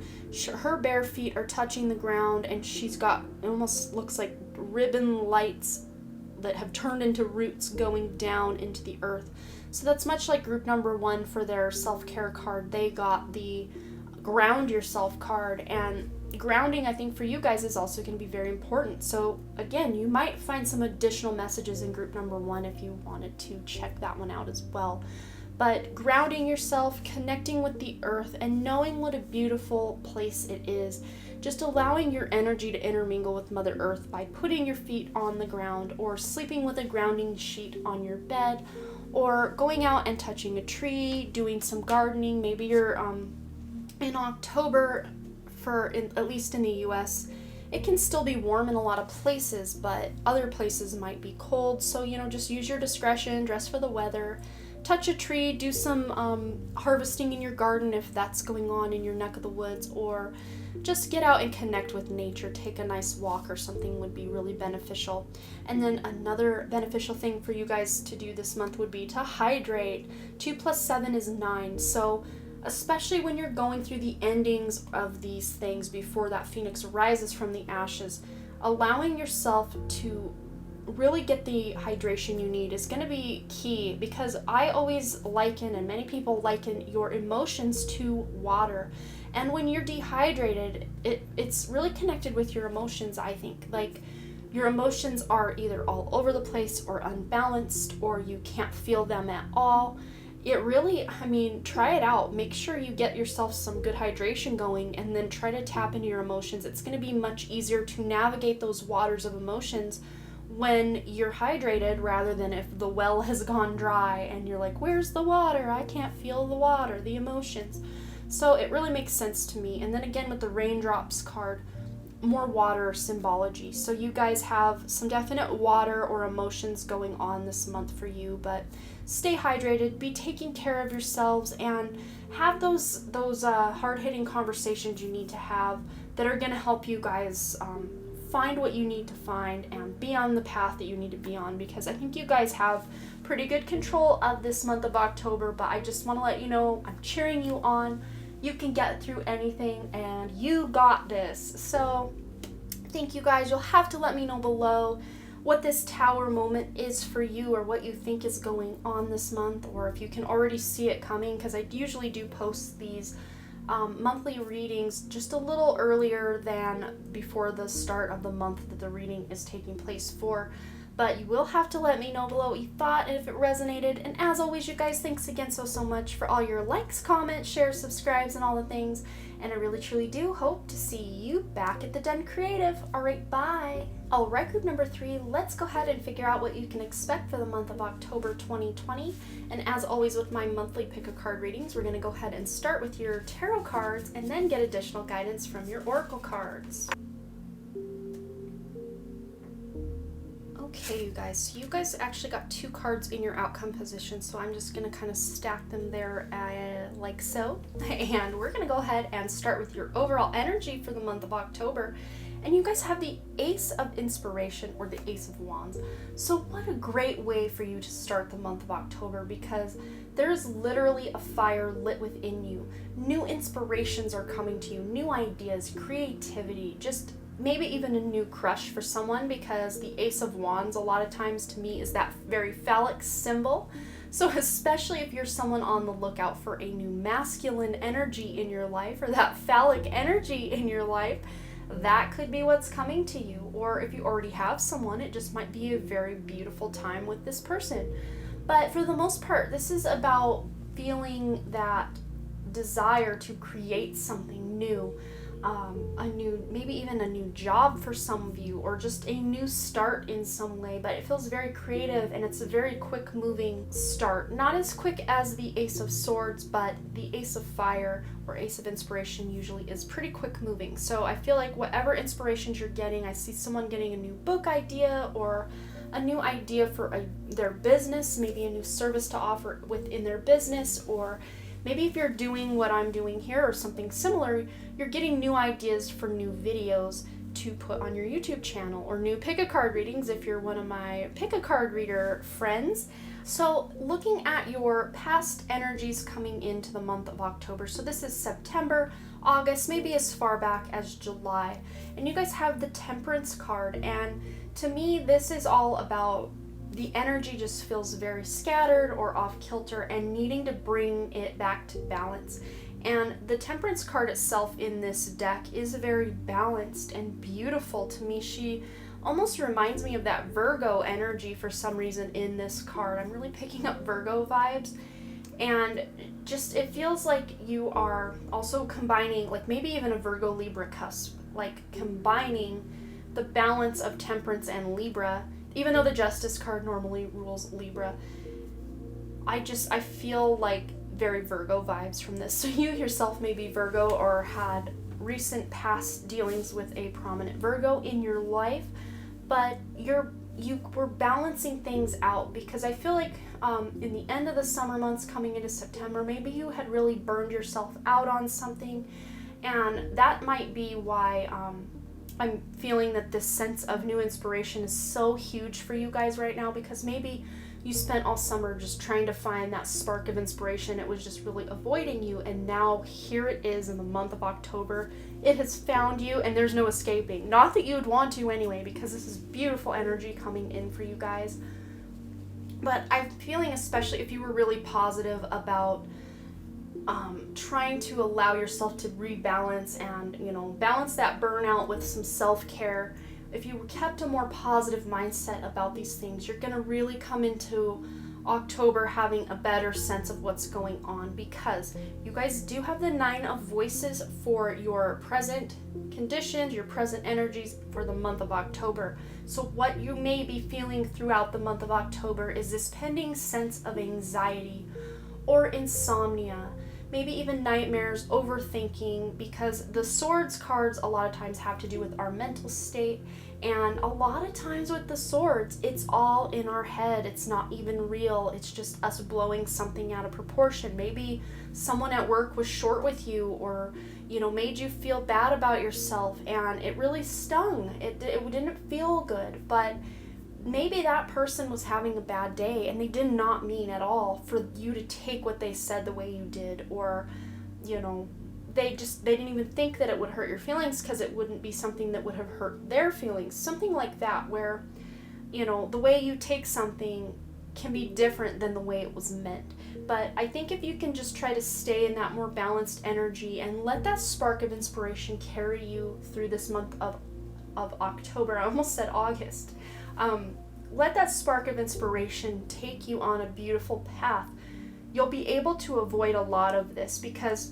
her bare feet are touching the ground, and she's got, it almost looks like ribbon lights that have turned into roots going down into the earth. So that's much like group number 1 for their self-care card. They got the Ground Yourself card, and grounding, I think, for you guys is also going to be very important. So again, you might find some additional messages in group number 1 if you wanted to check that one out as well. But grounding yourself, connecting with the earth, and knowing what a beautiful place it is. Just allowing your energy to intermingle with Mother Earth by putting your feet on the ground, or sleeping with a grounding sheet on your bed, or going out and touching a tree, doing some gardening. Maybe you're in October, at least in the US, it can still be warm in a lot of places, but other places might be cold. So, you know, just use your discretion, dress for the weather, touch a tree, do some harvesting in your garden if that's going on in your neck of the woods, or just get out and connect with nature. Take a nice walk or something would be really beneficial. And then another beneficial thing for you guys to do this month would be to hydrate. 2 + 7 is 9. So especially when you're going through the endings of these things before that phoenix rises from the ashes, allowing yourself to really get the hydration you need is going to be key, because I always liken, and many people liken, your emotions to water. And when you're dehydrated, it's really connected with your emotions, I think. Like, your emotions are either all over the place or unbalanced, or you can't feel them at all. It really, I mean, try it out. Make sure you get yourself some good hydration going, and then try to tap into your emotions. It's going to be much easier to navigate those waters of emotions when you're hydrated, rather than if the well has gone dry and you're like, where's the water? I can't feel the water, the emotions. So it really makes sense to me. And then again with the raindrops card, more water symbology. So you guys have some definite water or emotions going on this month for you, but stay hydrated, be taking care of yourselves, and have those hard-hitting conversations you need to have that are going to help you guys find what you need to find and be on the path that you need to be on, because I think you guys have pretty good control of this month of October. But I just want to let you know I'm cheering you on. You can get through anything, and you got this. So thank you guys. You'll have to let me know below what this tower moment is for you, or what you think is going on this month, or if you can already see it coming, because I usually do post these monthly readings just a little earlier than before the start of the month that the reading is taking place for. But you will have to let me know below what you thought and if it resonated. And as always, you guys, thanks again so much for all your likes, comments, shares, subscribes, and all the things. And I really truly do hope to see you back at the Den Creative. Alright, bye! Alright, group number 3, let's go ahead and figure out what you can expect for the month of October 2020. And as always with my monthly pick-a-card readings, we're going to go ahead and start with your tarot cards and then get additional guidance from your oracle cards. Okay, you guys, so you guys actually got 2 cards in your outcome position, so I'm just going to kind of stack them there like so. And we're going to go ahead and start with your overall energy for the month of October. And you guys have the Ace of Inspiration, or the Ace of Wands. So what a great way for you to start the month of October, because there's literally a fire lit within you. New inspirations are coming to you, new ideas, creativity, just maybe even a new crush for someone, because the Ace of Wands a lot of times to me is that very phallic symbol. So especially if you're someone on the lookout for a new masculine energy in your life, or that phallic energy in your life, that could be what's coming to you. Or if you already have someone, it just might be a very beautiful time with this person. But for the most part, this is about feeling that desire to create something new, maybe even a new job for some of you, or just a new start in some way. But it feels very creative, and it's a very quick moving start. Not as quick as the Ace of Swords, but the Ace of Fire or Ace of Inspiration usually is pretty quick moving. So I feel like whatever inspirations you're getting, I see someone getting a new book idea, or a new idea for their business, maybe a new service to offer within their business, or maybe if you're doing what I'm doing here or something similar, you're getting new ideas for new videos to put on your YouTube channel, or new pick-a-card readings if you're one of my pick-a-card reader friends. So looking at your past energies coming into the month of October, so this is September, August, maybe as far back as July, and you guys have the Temperance card, and to me this is all about the energy just feels very scattered or off kilter and needing to bring it back to balance. And the Temperance card itself in this deck is very balanced and beautiful to me. She almost reminds me of that Virgo energy for some reason in this card. I'm really picking up Virgo vibes, and just it feels like you are also combining, like maybe even a Virgo Libra cusp, like combining the balance of Temperance and Libra. Even though the Justice card normally rules Libra, I feel like very Virgo vibes from this. So you yourself may be Virgo or had recent past dealings with a prominent Virgo in your life, but you were balancing things out, because I feel like in the end of the summer months coming into September, maybe you had really burned yourself out on something, and that might be why I'm feeling that this sense of new inspiration is so huge for you guys right now, because maybe you spent all summer just trying to find that spark of inspiration. It was just really avoiding you, and now here it is in the month of October. It has found you, and there's no escaping. Not that you would want to anyway, because this is beautiful energy coming in for you guys. But I'm feeling, especially if you were really positive about trying to allow yourself to rebalance and, balance that burnout with some self-care. If you kept a more positive mindset about these things, you're going to really come into October having a better sense of what's going on, because you guys do have the 9 of Voices for your present conditions, your present energies for the month of October. So what you may be feeling throughout the month of October is this pending sense of anxiety or insomnia, maybe even nightmares, overthinking, because the Swords cards a lot of times have to do with our mental state, and a lot of times with the Swords, it's all in our head. It's not even real. It's just us blowing something out of proportion. Maybe someone at work was short with you, or made you feel bad about yourself, and it really stung. It didn't feel good, but maybe that person was having a bad day and they did not mean at all for you to take what they said the way you did, or they didn't even think that it would hurt your feelings because it wouldn't be something that would have hurt their feelings, something like that, where the way you take something can be different than the way it was meant. But I think if you can just try to stay in that more balanced energy and let that spark of inspiration carry you through this month of October, I almost said August, let that spark of inspiration take you on a beautiful path. You'll be able to avoid a lot of this, because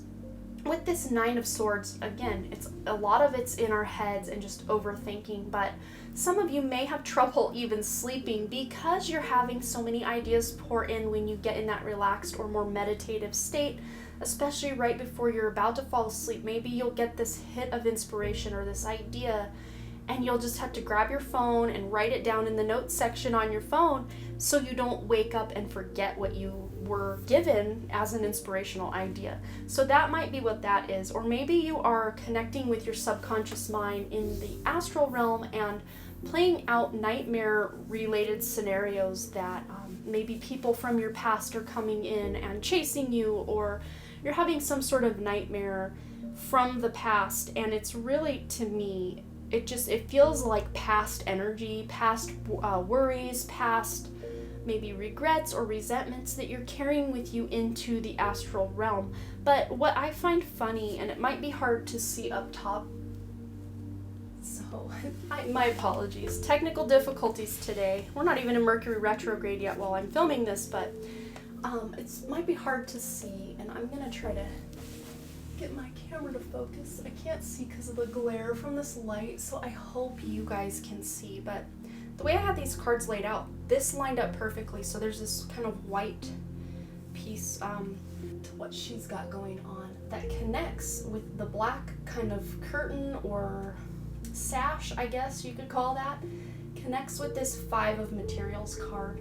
with this 9 of Swords, again, it's a lot of it's in our heads and just overthinking, but some of you may have trouble even sleeping because you're having so many ideas pour in when you get in that relaxed or more meditative state, especially right before you're about to fall asleep. Maybe you'll get this hit of inspiration or this idea, and you'll just have to grab your phone and write it down in the notes section on your phone so you don't wake up and forget what you were given as an inspirational idea. So that might be what that is. Or maybe you are connecting with your subconscious mind in the astral realm and playing out nightmare-related scenarios that maybe people from your past are coming in and chasing you, or you're having some sort of nightmare from the past, and it's really, to me, it feels like past energy, past worries, past maybe regrets or resentments that you're carrying with you into the astral realm. But what I find funny, and it might be hard to see up top, so my apologies, technical difficulties today. We're not even in Mercury retrograde yet while I'm filming this, but it might be hard to see, and I'm gonna try to get my camera to focus. I can't see because of the glare from this light, so I hope you guys can see. But the way I have these cards laid out, this lined up perfectly, so there's this kind of white piece to what she's got going on that connects with the black kind of curtain or sash, I guess you could call that, connects with this Five of Materials card.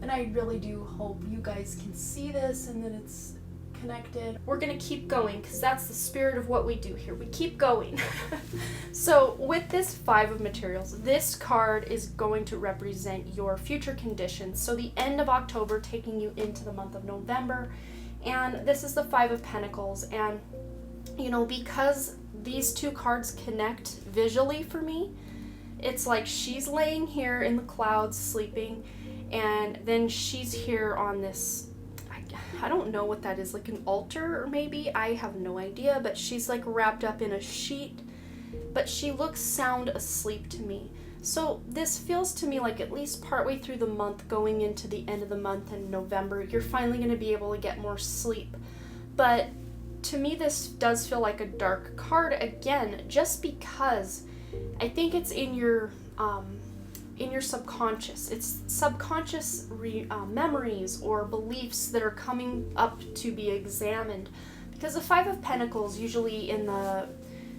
And I really do hope you guys can see this and that it's connected. We're gonna keep going because that's the spirit of what we do here. We keep going. So with this Five of Materials, this card is going to represent your future conditions. So the end of October taking you into the month of November. And this is the Five of Pentacles. And you know, because these two cards connect visually for me, it's like she's laying here in the clouds sleeping, and then she's here on this, I don't know what that is, like an altar or maybe, I have no idea, but she's like wrapped up in a sheet, but she looks sound asleep to me. So this feels to me like at least partway through the month, going into the end of the month in November, you're finally going to be able to get more sleep. But to me, this does feel like a dark card again, just because I think it's in your subconscious. It's subconscious memories or beliefs that are coming up to be examined. Because the Five of Pentacles, usually in the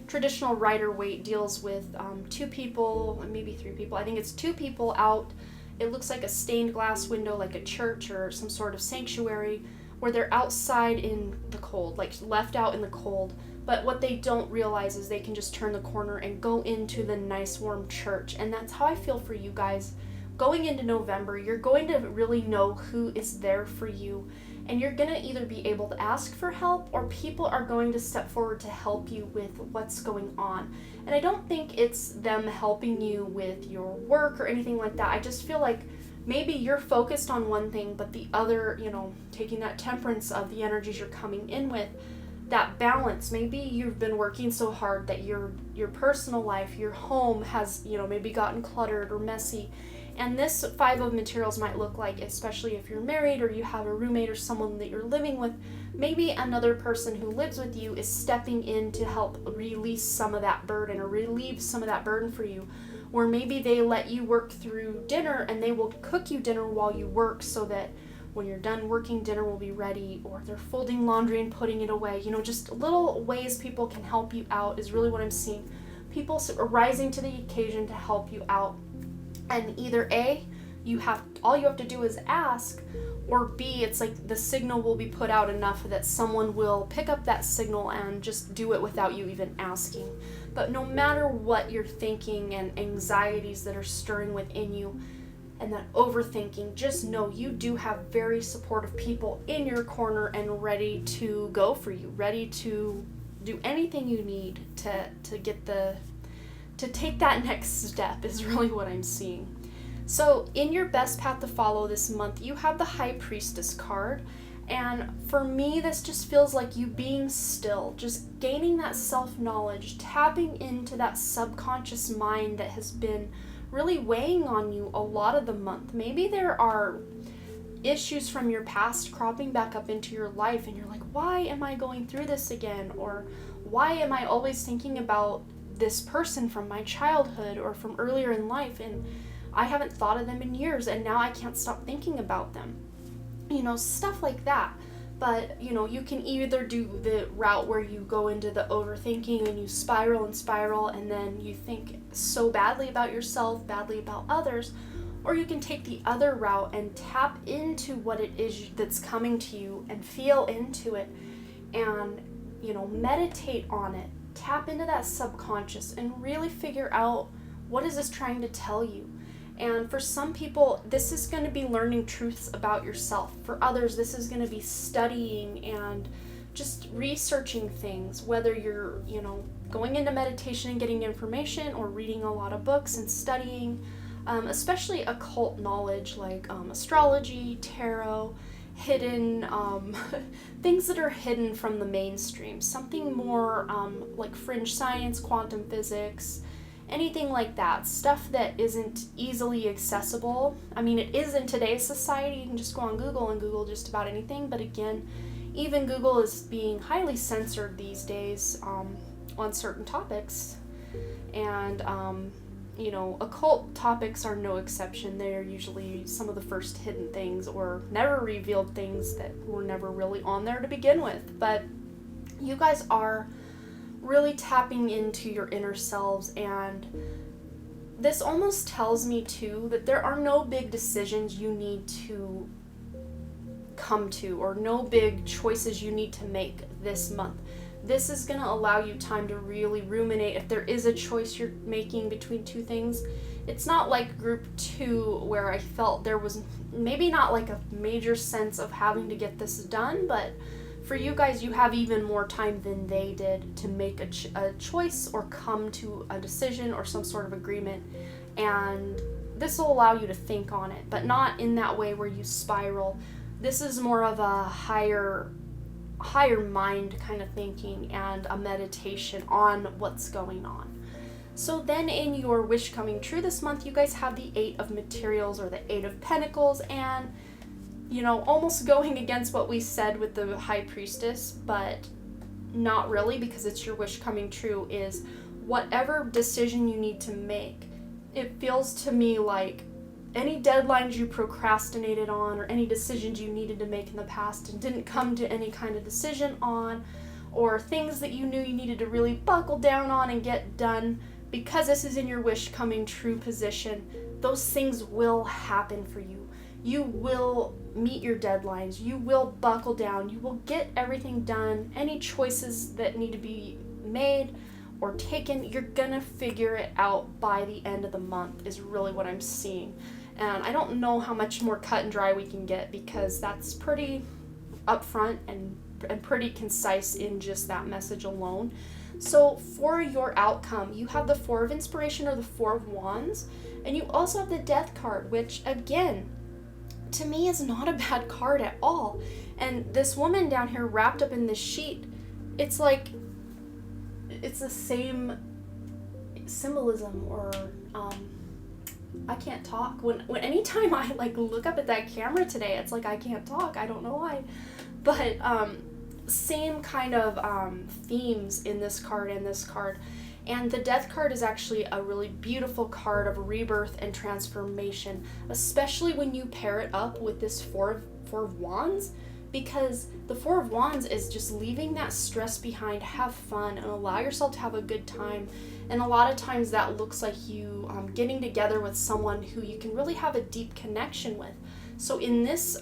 traditional Rider-Waite, deals with two people, maybe three people. I think it's two people out. It looks like a stained glass window, like a church or some sort of sanctuary, where they're outside in the cold, like left out in the cold. But what they don't realize is they can just turn the corner and go into the nice warm church. And that's how I feel for you guys. Going into November, you're going to really know who is there for you. And you're going to either be able to ask for help, or people are going to step forward to help you with what's going on. And I don't think it's them helping you with your work or anything like that. I just feel like maybe you're focused on one thing, but the other, you know, taking that temperance of the energies you're coming in with, that balance. Maybe you've been working so hard that your personal life, your home has, you know, maybe gotten cluttered or messy. And this Five of Materials might look like, especially if you're married or you have a roommate or someone that you're living with, maybe another person who lives with you is stepping in to help release some of that burden or relieve some of that burden for you. Or maybe they let you work through dinner and they will cook you dinner while you work, so that when you're done working, dinner will be ready. Or they're folding laundry and putting it away. You know, just little ways people can help you out is really what I'm seeing. People are rising to the occasion to help you out. And either A, all you have to do is ask, or B, it's like the signal will be put out enough that someone will pick up that signal and just do it without you even asking. But no matter what you're thinking and anxieties that are stirring within you and that overthinking, just know you do have very supportive people in your corner and ready to go for you, ready to do anything you need to take that next step is really what I'm seeing. So in your best path to follow this month, you have the High Priestess card. And for me, this just feels like you being still, just gaining that self-knowledge, tapping into that subconscious mind that has been really weighing on you a lot of the month. Maybe there are issues from your past cropping back up into your life and you're like, why am I going through this again? Or why am I always thinking about this person from my childhood or from earlier in life, and I haven't thought of them in years and now I can't stop thinking about them. You know, stuff like that. But, you know, you can either do the route where you go into the overthinking and you spiral and then you think so badly about yourself, badly about others, or you can take the other route and tap into what it is that's coming to you and feel into it and, you know, meditate on it. Tap into that subconscious and really figure out, what is this trying to tell you? And for some people, this is going to be learning truths about yourself. For others, this is going to be studying and just researching things, whether you're, you know, going into meditation and getting information or reading a lot of books and studying. especially occult knowledge like astrology, tarot, hidden things that are hidden from the mainstream, something more like fringe science, quantum physics, anything like that, stuff that isn't easily accessible. I mean, it is in today's society. You can just go on Google and Google just about anything, but again, even Google is being highly censored these days on certain topics, and occult topics are no exception. They're usually some of the first hidden things or never revealed things that were never really on there to begin with. But you guys are really tapping into your inner selves, and this almost tells me too that there are no big decisions you need to come to, or no big choices you need to make this month. This is going to allow you time to really ruminate if there is a choice you're making between two things. It's not like group 2 where I felt there was maybe not like a major sense of having to get this done, but for you guys, you have even more time than they did to make a choice or come to a decision or some sort of agreement. And this will allow you to think on it, but not in that way where you spiral. This is more of a higher mind kind of thinking and a meditation on what's going on. So then in your wish coming true this month, you guys have the 8 of materials or the 8 of pentacles, and almost going against what we said with the high priestess, but not really, because it's your wish coming true, is whatever decision you need to make. It feels to me like any deadlines you procrastinated on, or any decisions you needed to make in the past and didn't come to any kind of decision on, or things that you knew you needed to really buckle down on and get done, because this is in your wish coming true position, those things will happen for you. You will meet your deadlines. You will buckle down. You will get everything done. Any choices that need to be made or taken, you're gonna figure it out by the end of the month is really what I'm seeing. And I don't know how much more cut and dry we can get, because that's pretty upfront and pretty concise in just that message alone. So for your outcome, you have the 4 of Inspiration or the 4 of Wands, and you also have the Death card, which again, to me is not a bad card at all. And this woman down here wrapped up in this sheet, it's like it's the same symbolism, or I can't talk. When anytime I look up at that camera today, it's like I can't talk. I don't know why. But same kind of themes in this card and this card. And the Death card is actually a really beautiful card of rebirth and transformation, especially when you pair it up with this Four of Wands, because the 4 of Wands is just leaving that stress behind, have fun, and allow yourself to have a good time. And a lot of times that looks like you getting together with someone who you can really have a deep connection with. So in this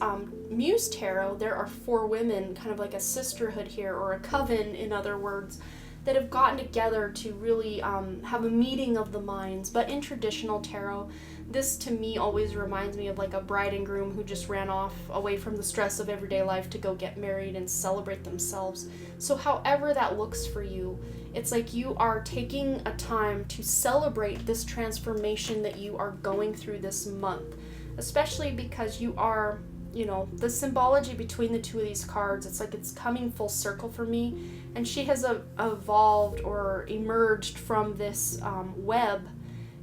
Muse Tarot, there are 4 women, kind of like a sisterhood here, or a coven in other words, that have gotten together to really have a meeting of the minds. But in traditional tarot, this to me always reminds me of like a bride and groom who just ran off away from the stress of everyday life to go get married and celebrate themselves. So however that looks for you, it's like you are taking a time to celebrate this transformation that you are going through this month, especially because you are, the symbology between the 2 of these cards, it's like it's coming full circle for me. And she has evolved or emerged from this web,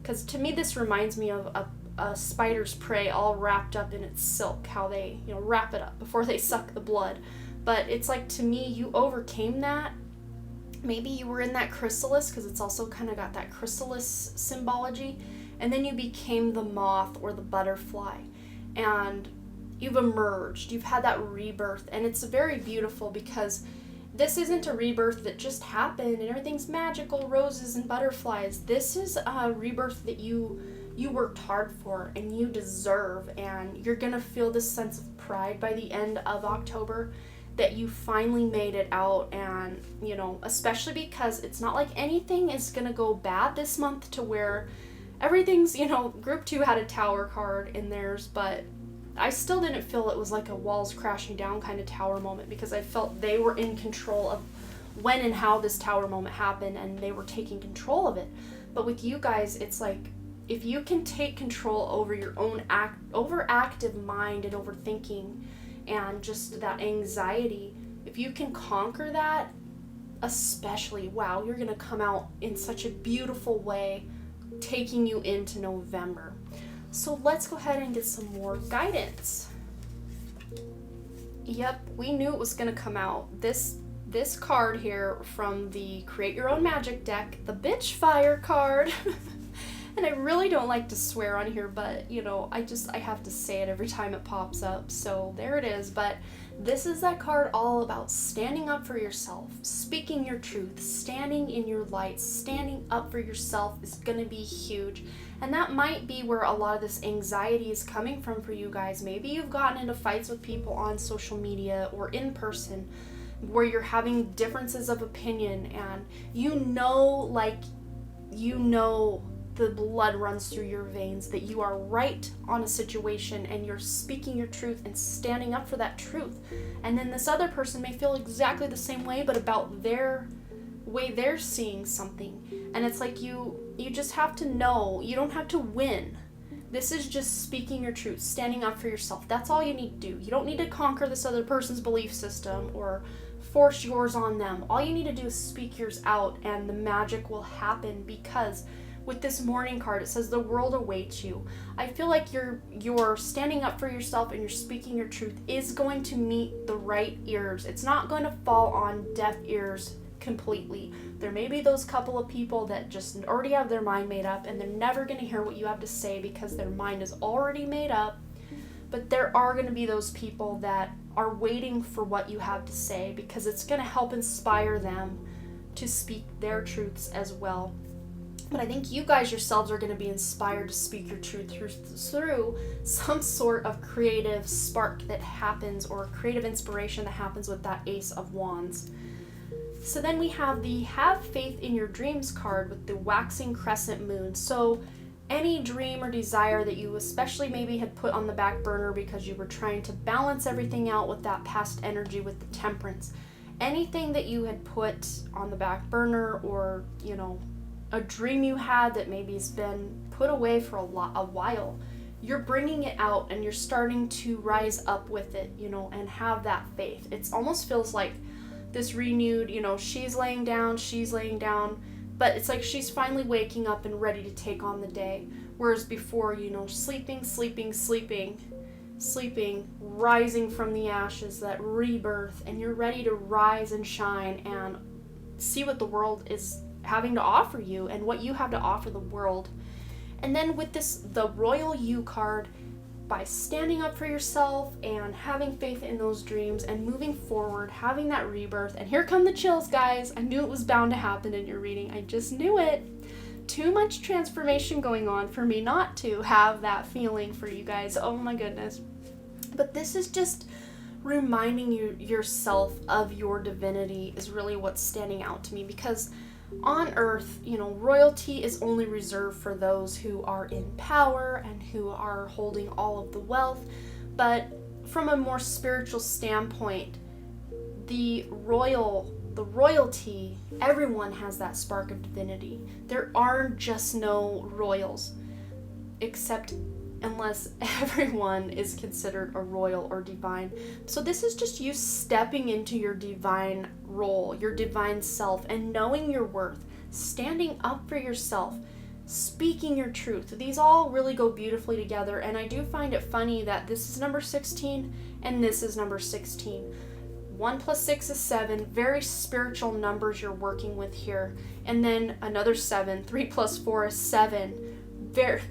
because to me this reminds me of a spider's prey all wrapped up in its silk, how they wrap it up before they suck the blood. But it's like, to me, you overcame that. Maybe you were in that chrysalis, because it's also kind of got that chrysalis symbology, and then you became the moth or the butterfly, and you've emerged, you've had that rebirth. And it's very beautiful, because this isn't a rebirth that just happened and everything's magical, roses and butterflies. This is a rebirth that you worked hard for and you deserve, and you're gonna feel this sense of pride by the end of October that you finally made it out. And especially because it's not like anything is gonna go bad this month to where everything's, group 2 had a Tower card in theirs, but I still didn't feel it was like a walls crashing down kind of Tower moment, because I felt they were in control of when and how this Tower moment happened, and they were taking control of it. But with you guys, it's like if you can take control over your own overactive mind and overthinking and just that anxiety, if you can conquer that, especially, wow, you're going to come out in such a beautiful way, taking you into November. So let's go ahead and get some more guidance. Yep, we knew it was going to come out. This card here from the Create Your Own Magic deck, the Bitchfire card. And I really don't like to swear on here, but you know, I have to say it every time it pops up. So there it is. But this is that card all about standing up for yourself, speaking your truth, standing in your light, standing up for yourself is going to be huge. And that might be where a lot of this anxiety is coming from for you guys. Maybe you've gotten into fights with people on social media or in person where you're having differences of opinion, and you know the blood runs through your veins that you are right on a situation and you're speaking your truth and standing up for that truth. And then this other person may feel exactly the same way, but about their way they're seeing something. And it's like you just have to know, you don't have to win. This is just speaking your truth, standing up for yourself. That's all you need to do. You don't need to conquer this other person's belief system or force yours on them. All you need to do is speak yours out and the magic will happen, because with this morning card, it says the world awaits you. I feel like you're standing up for yourself and you're speaking your truth is going to meet the right ears. It's not going to fall on deaf ears completely. There may be those couple of people that just already have their mind made up and they're never going to hear what you have to say because their mind is already made up. But there are going to be those people that are waiting for what you have to say because it's going to help inspire them to speak their truths as well. But I think you guys yourselves are going to be inspired to speak your truth through some sort of creative spark that happens, or creative inspiration that happens with that Ace of Wands. So then we have the Have Faith in Your Dreams card with the waxing crescent moon. So any dream or desire that you especially maybe had put on the back burner because you were trying to balance everything out with that past energy with the Temperance. Anything that you had put on the back burner, or, you know, a dream you had that maybe has been put away for a while, you're bringing it out and you're starting to rise up with it, you know, and have that faith. It almost feels like this renewed, you know, she's laying down, but it's like she's finally waking up and ready to take on the day. Whereas before, you know, sleeping, rising from the ashes, that rebirth, and you're ready to rise and shine and see what the world is having to offer you and what you have to offer the world. And then with the Royal You card, by standing up for yourself and having faith in those dreams and moving forward, having that rebirth, and here come the chills, guys. I knew it was bound to happen in your reading. I just knew it. Too much transformation going on for me not to have that feeling for you guys. Oh my goodness. But this is just reminding yourself of your divinity is really what's standing out to me, because on earth, you know, royalty is only reserved for those who are in power and who are holding all of the wealth. But from a more spiritual standpoint, the royalty, everyone has that spark of divinity. There are just no royals, except unless everyone is considered a royal or divine. So this is just you stepping into your divine role, your divine self, and knowing your worth, standing up for yourself, speaking your truth. These all really go beautifully together, and I do find it funny that this is number 16 and this is number 16. 1 plus 6 is 7, very spiritual numbers you're working with here. And then another 7, 3 plus 4 is 7.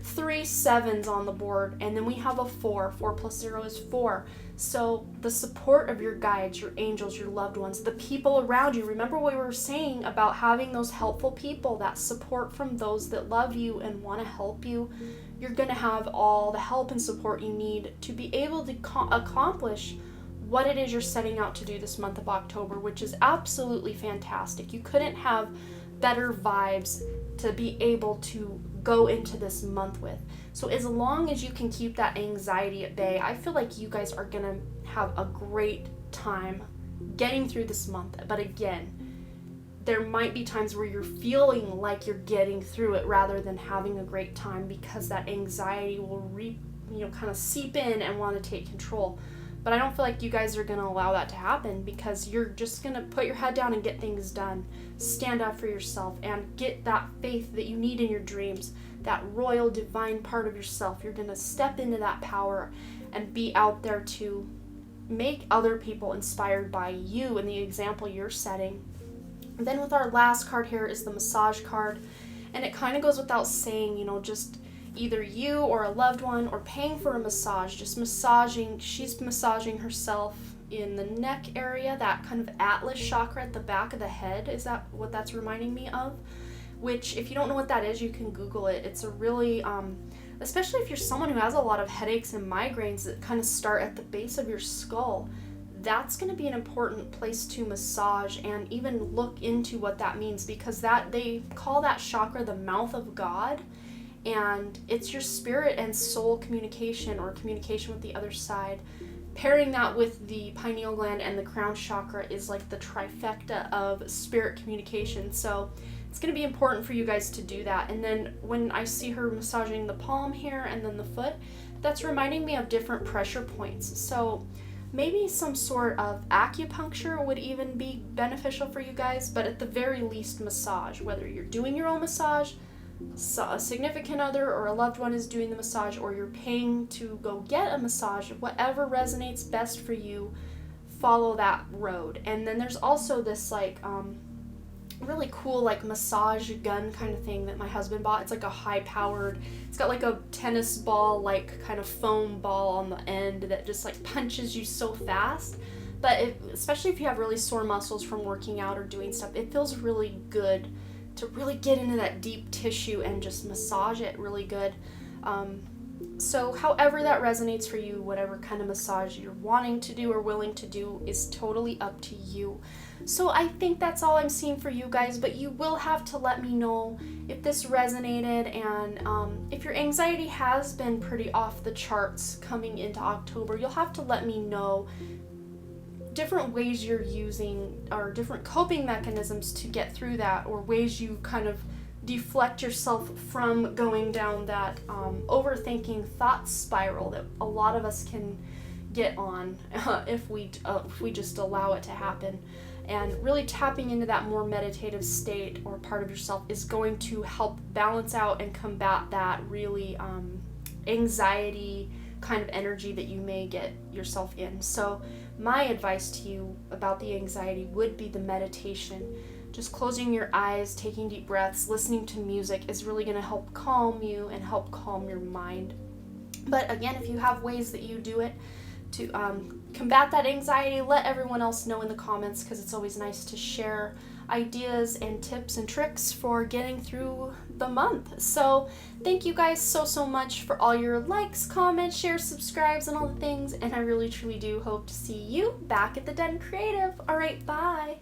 3 sevens on the board, and then we have a 4 plus 0 is 4. So the support of your guides, your angels, your loved ones, the people around you. Remember what we were saying about having those helpful people, that support from those that love you and want to help you. You're going to have all the help and support you need to be able to accomplish what it is you're setting out to do this month of October, which is absolutely fantastic. You couldn't have better vibes to be able to go into this month with. So as long as you can keep that anxiety at bay, I feel like you guys are gonna have a great time getting through this month. But again, there might be times where you're feeling like you're getting through it rather than having a great time, because that anxiety will kind of seep in and want to take control. But I don't feel like you guys are going to allow that to happen, because you're just going to put your head down and get things done. Stand up for yourself and get that faith that you need in your dreams, that royal divine part of yourself. You're going to step into that power and be out there to make other people inspired by you and the example you're setting. And then with our last card here is the massage card. And it kind of goes without saying, just either you or a loved one or paying for a massage, just massaging. She's massaging herself in the neck area, that kind of Atlas chakra at the back of the head. Is that what that's reminding me of? Which, if you don't know what that is, you can Google it. It's a really, especially if you're someone who has a lot of headaches and migraines that kind of start at the base of your skull, that's going to be an important place to massage and even look into what that means, because that they call that chakra the mouth of God, and it's your spirit and soul communication, or communication with the other side. Pairing that with the pineal gland and the crown chakra is like the trifecta of spirit communication. So it's going to be important for you guys to do that. And then when I see her massaging the palm here and then the foot, that's reminding me of different pressure points. So maybe some sort of acupuncture would even be beneficial for you guys, but at the very least massage, whether you're doing your own massage, so a significant other or a loved one is doing the massage, or you're paying to go get a massage, whatever resonates best for you, follow that road. And then there's also this really cool massage gun kind of thing that my husband bought. It's like a high powered, it's got like a tennis ball kind of foam ball on the end that just punches you so fast. But especially if you have really sore muscles from working out or doing stuff, it feels really good to really get into that deep tissue and just massage it really good. So however that resonates for you, whatever kind of massage you're wanting to do or willing to do is totally up to you. So I think that's all I'm seeing for you guys, but you will have to let me know if this resonated, and if your anxiety has been pretty off the charts coming into October, you'll have to let me know different ways you're using or different coping mechanisms to get through that, or ways you kind of deflect yourself from going down that overthinking thought spiral that a lot of us can get on if we just allow it to happen. And really tapping into that more meditative state or part of yourself is going to help balance out and combat that really anxiety kind of energy that you may get yourself in. So my advice to you about the anxiety would be the meditation. Just closing your eyes, taking deep breaths, listening to music is really going to help calm you and help calm your mind. But again, if you have ways that you do it to combat that anxiety, let everyone else know in the comments, because it's always nice to share ideas and tips and tricks for getting through the month. So thank you guys so much for all your likes, comments, shares, subscribes, and all the things, and I really truly do hope to see you back at the Den Creative. All right, bye.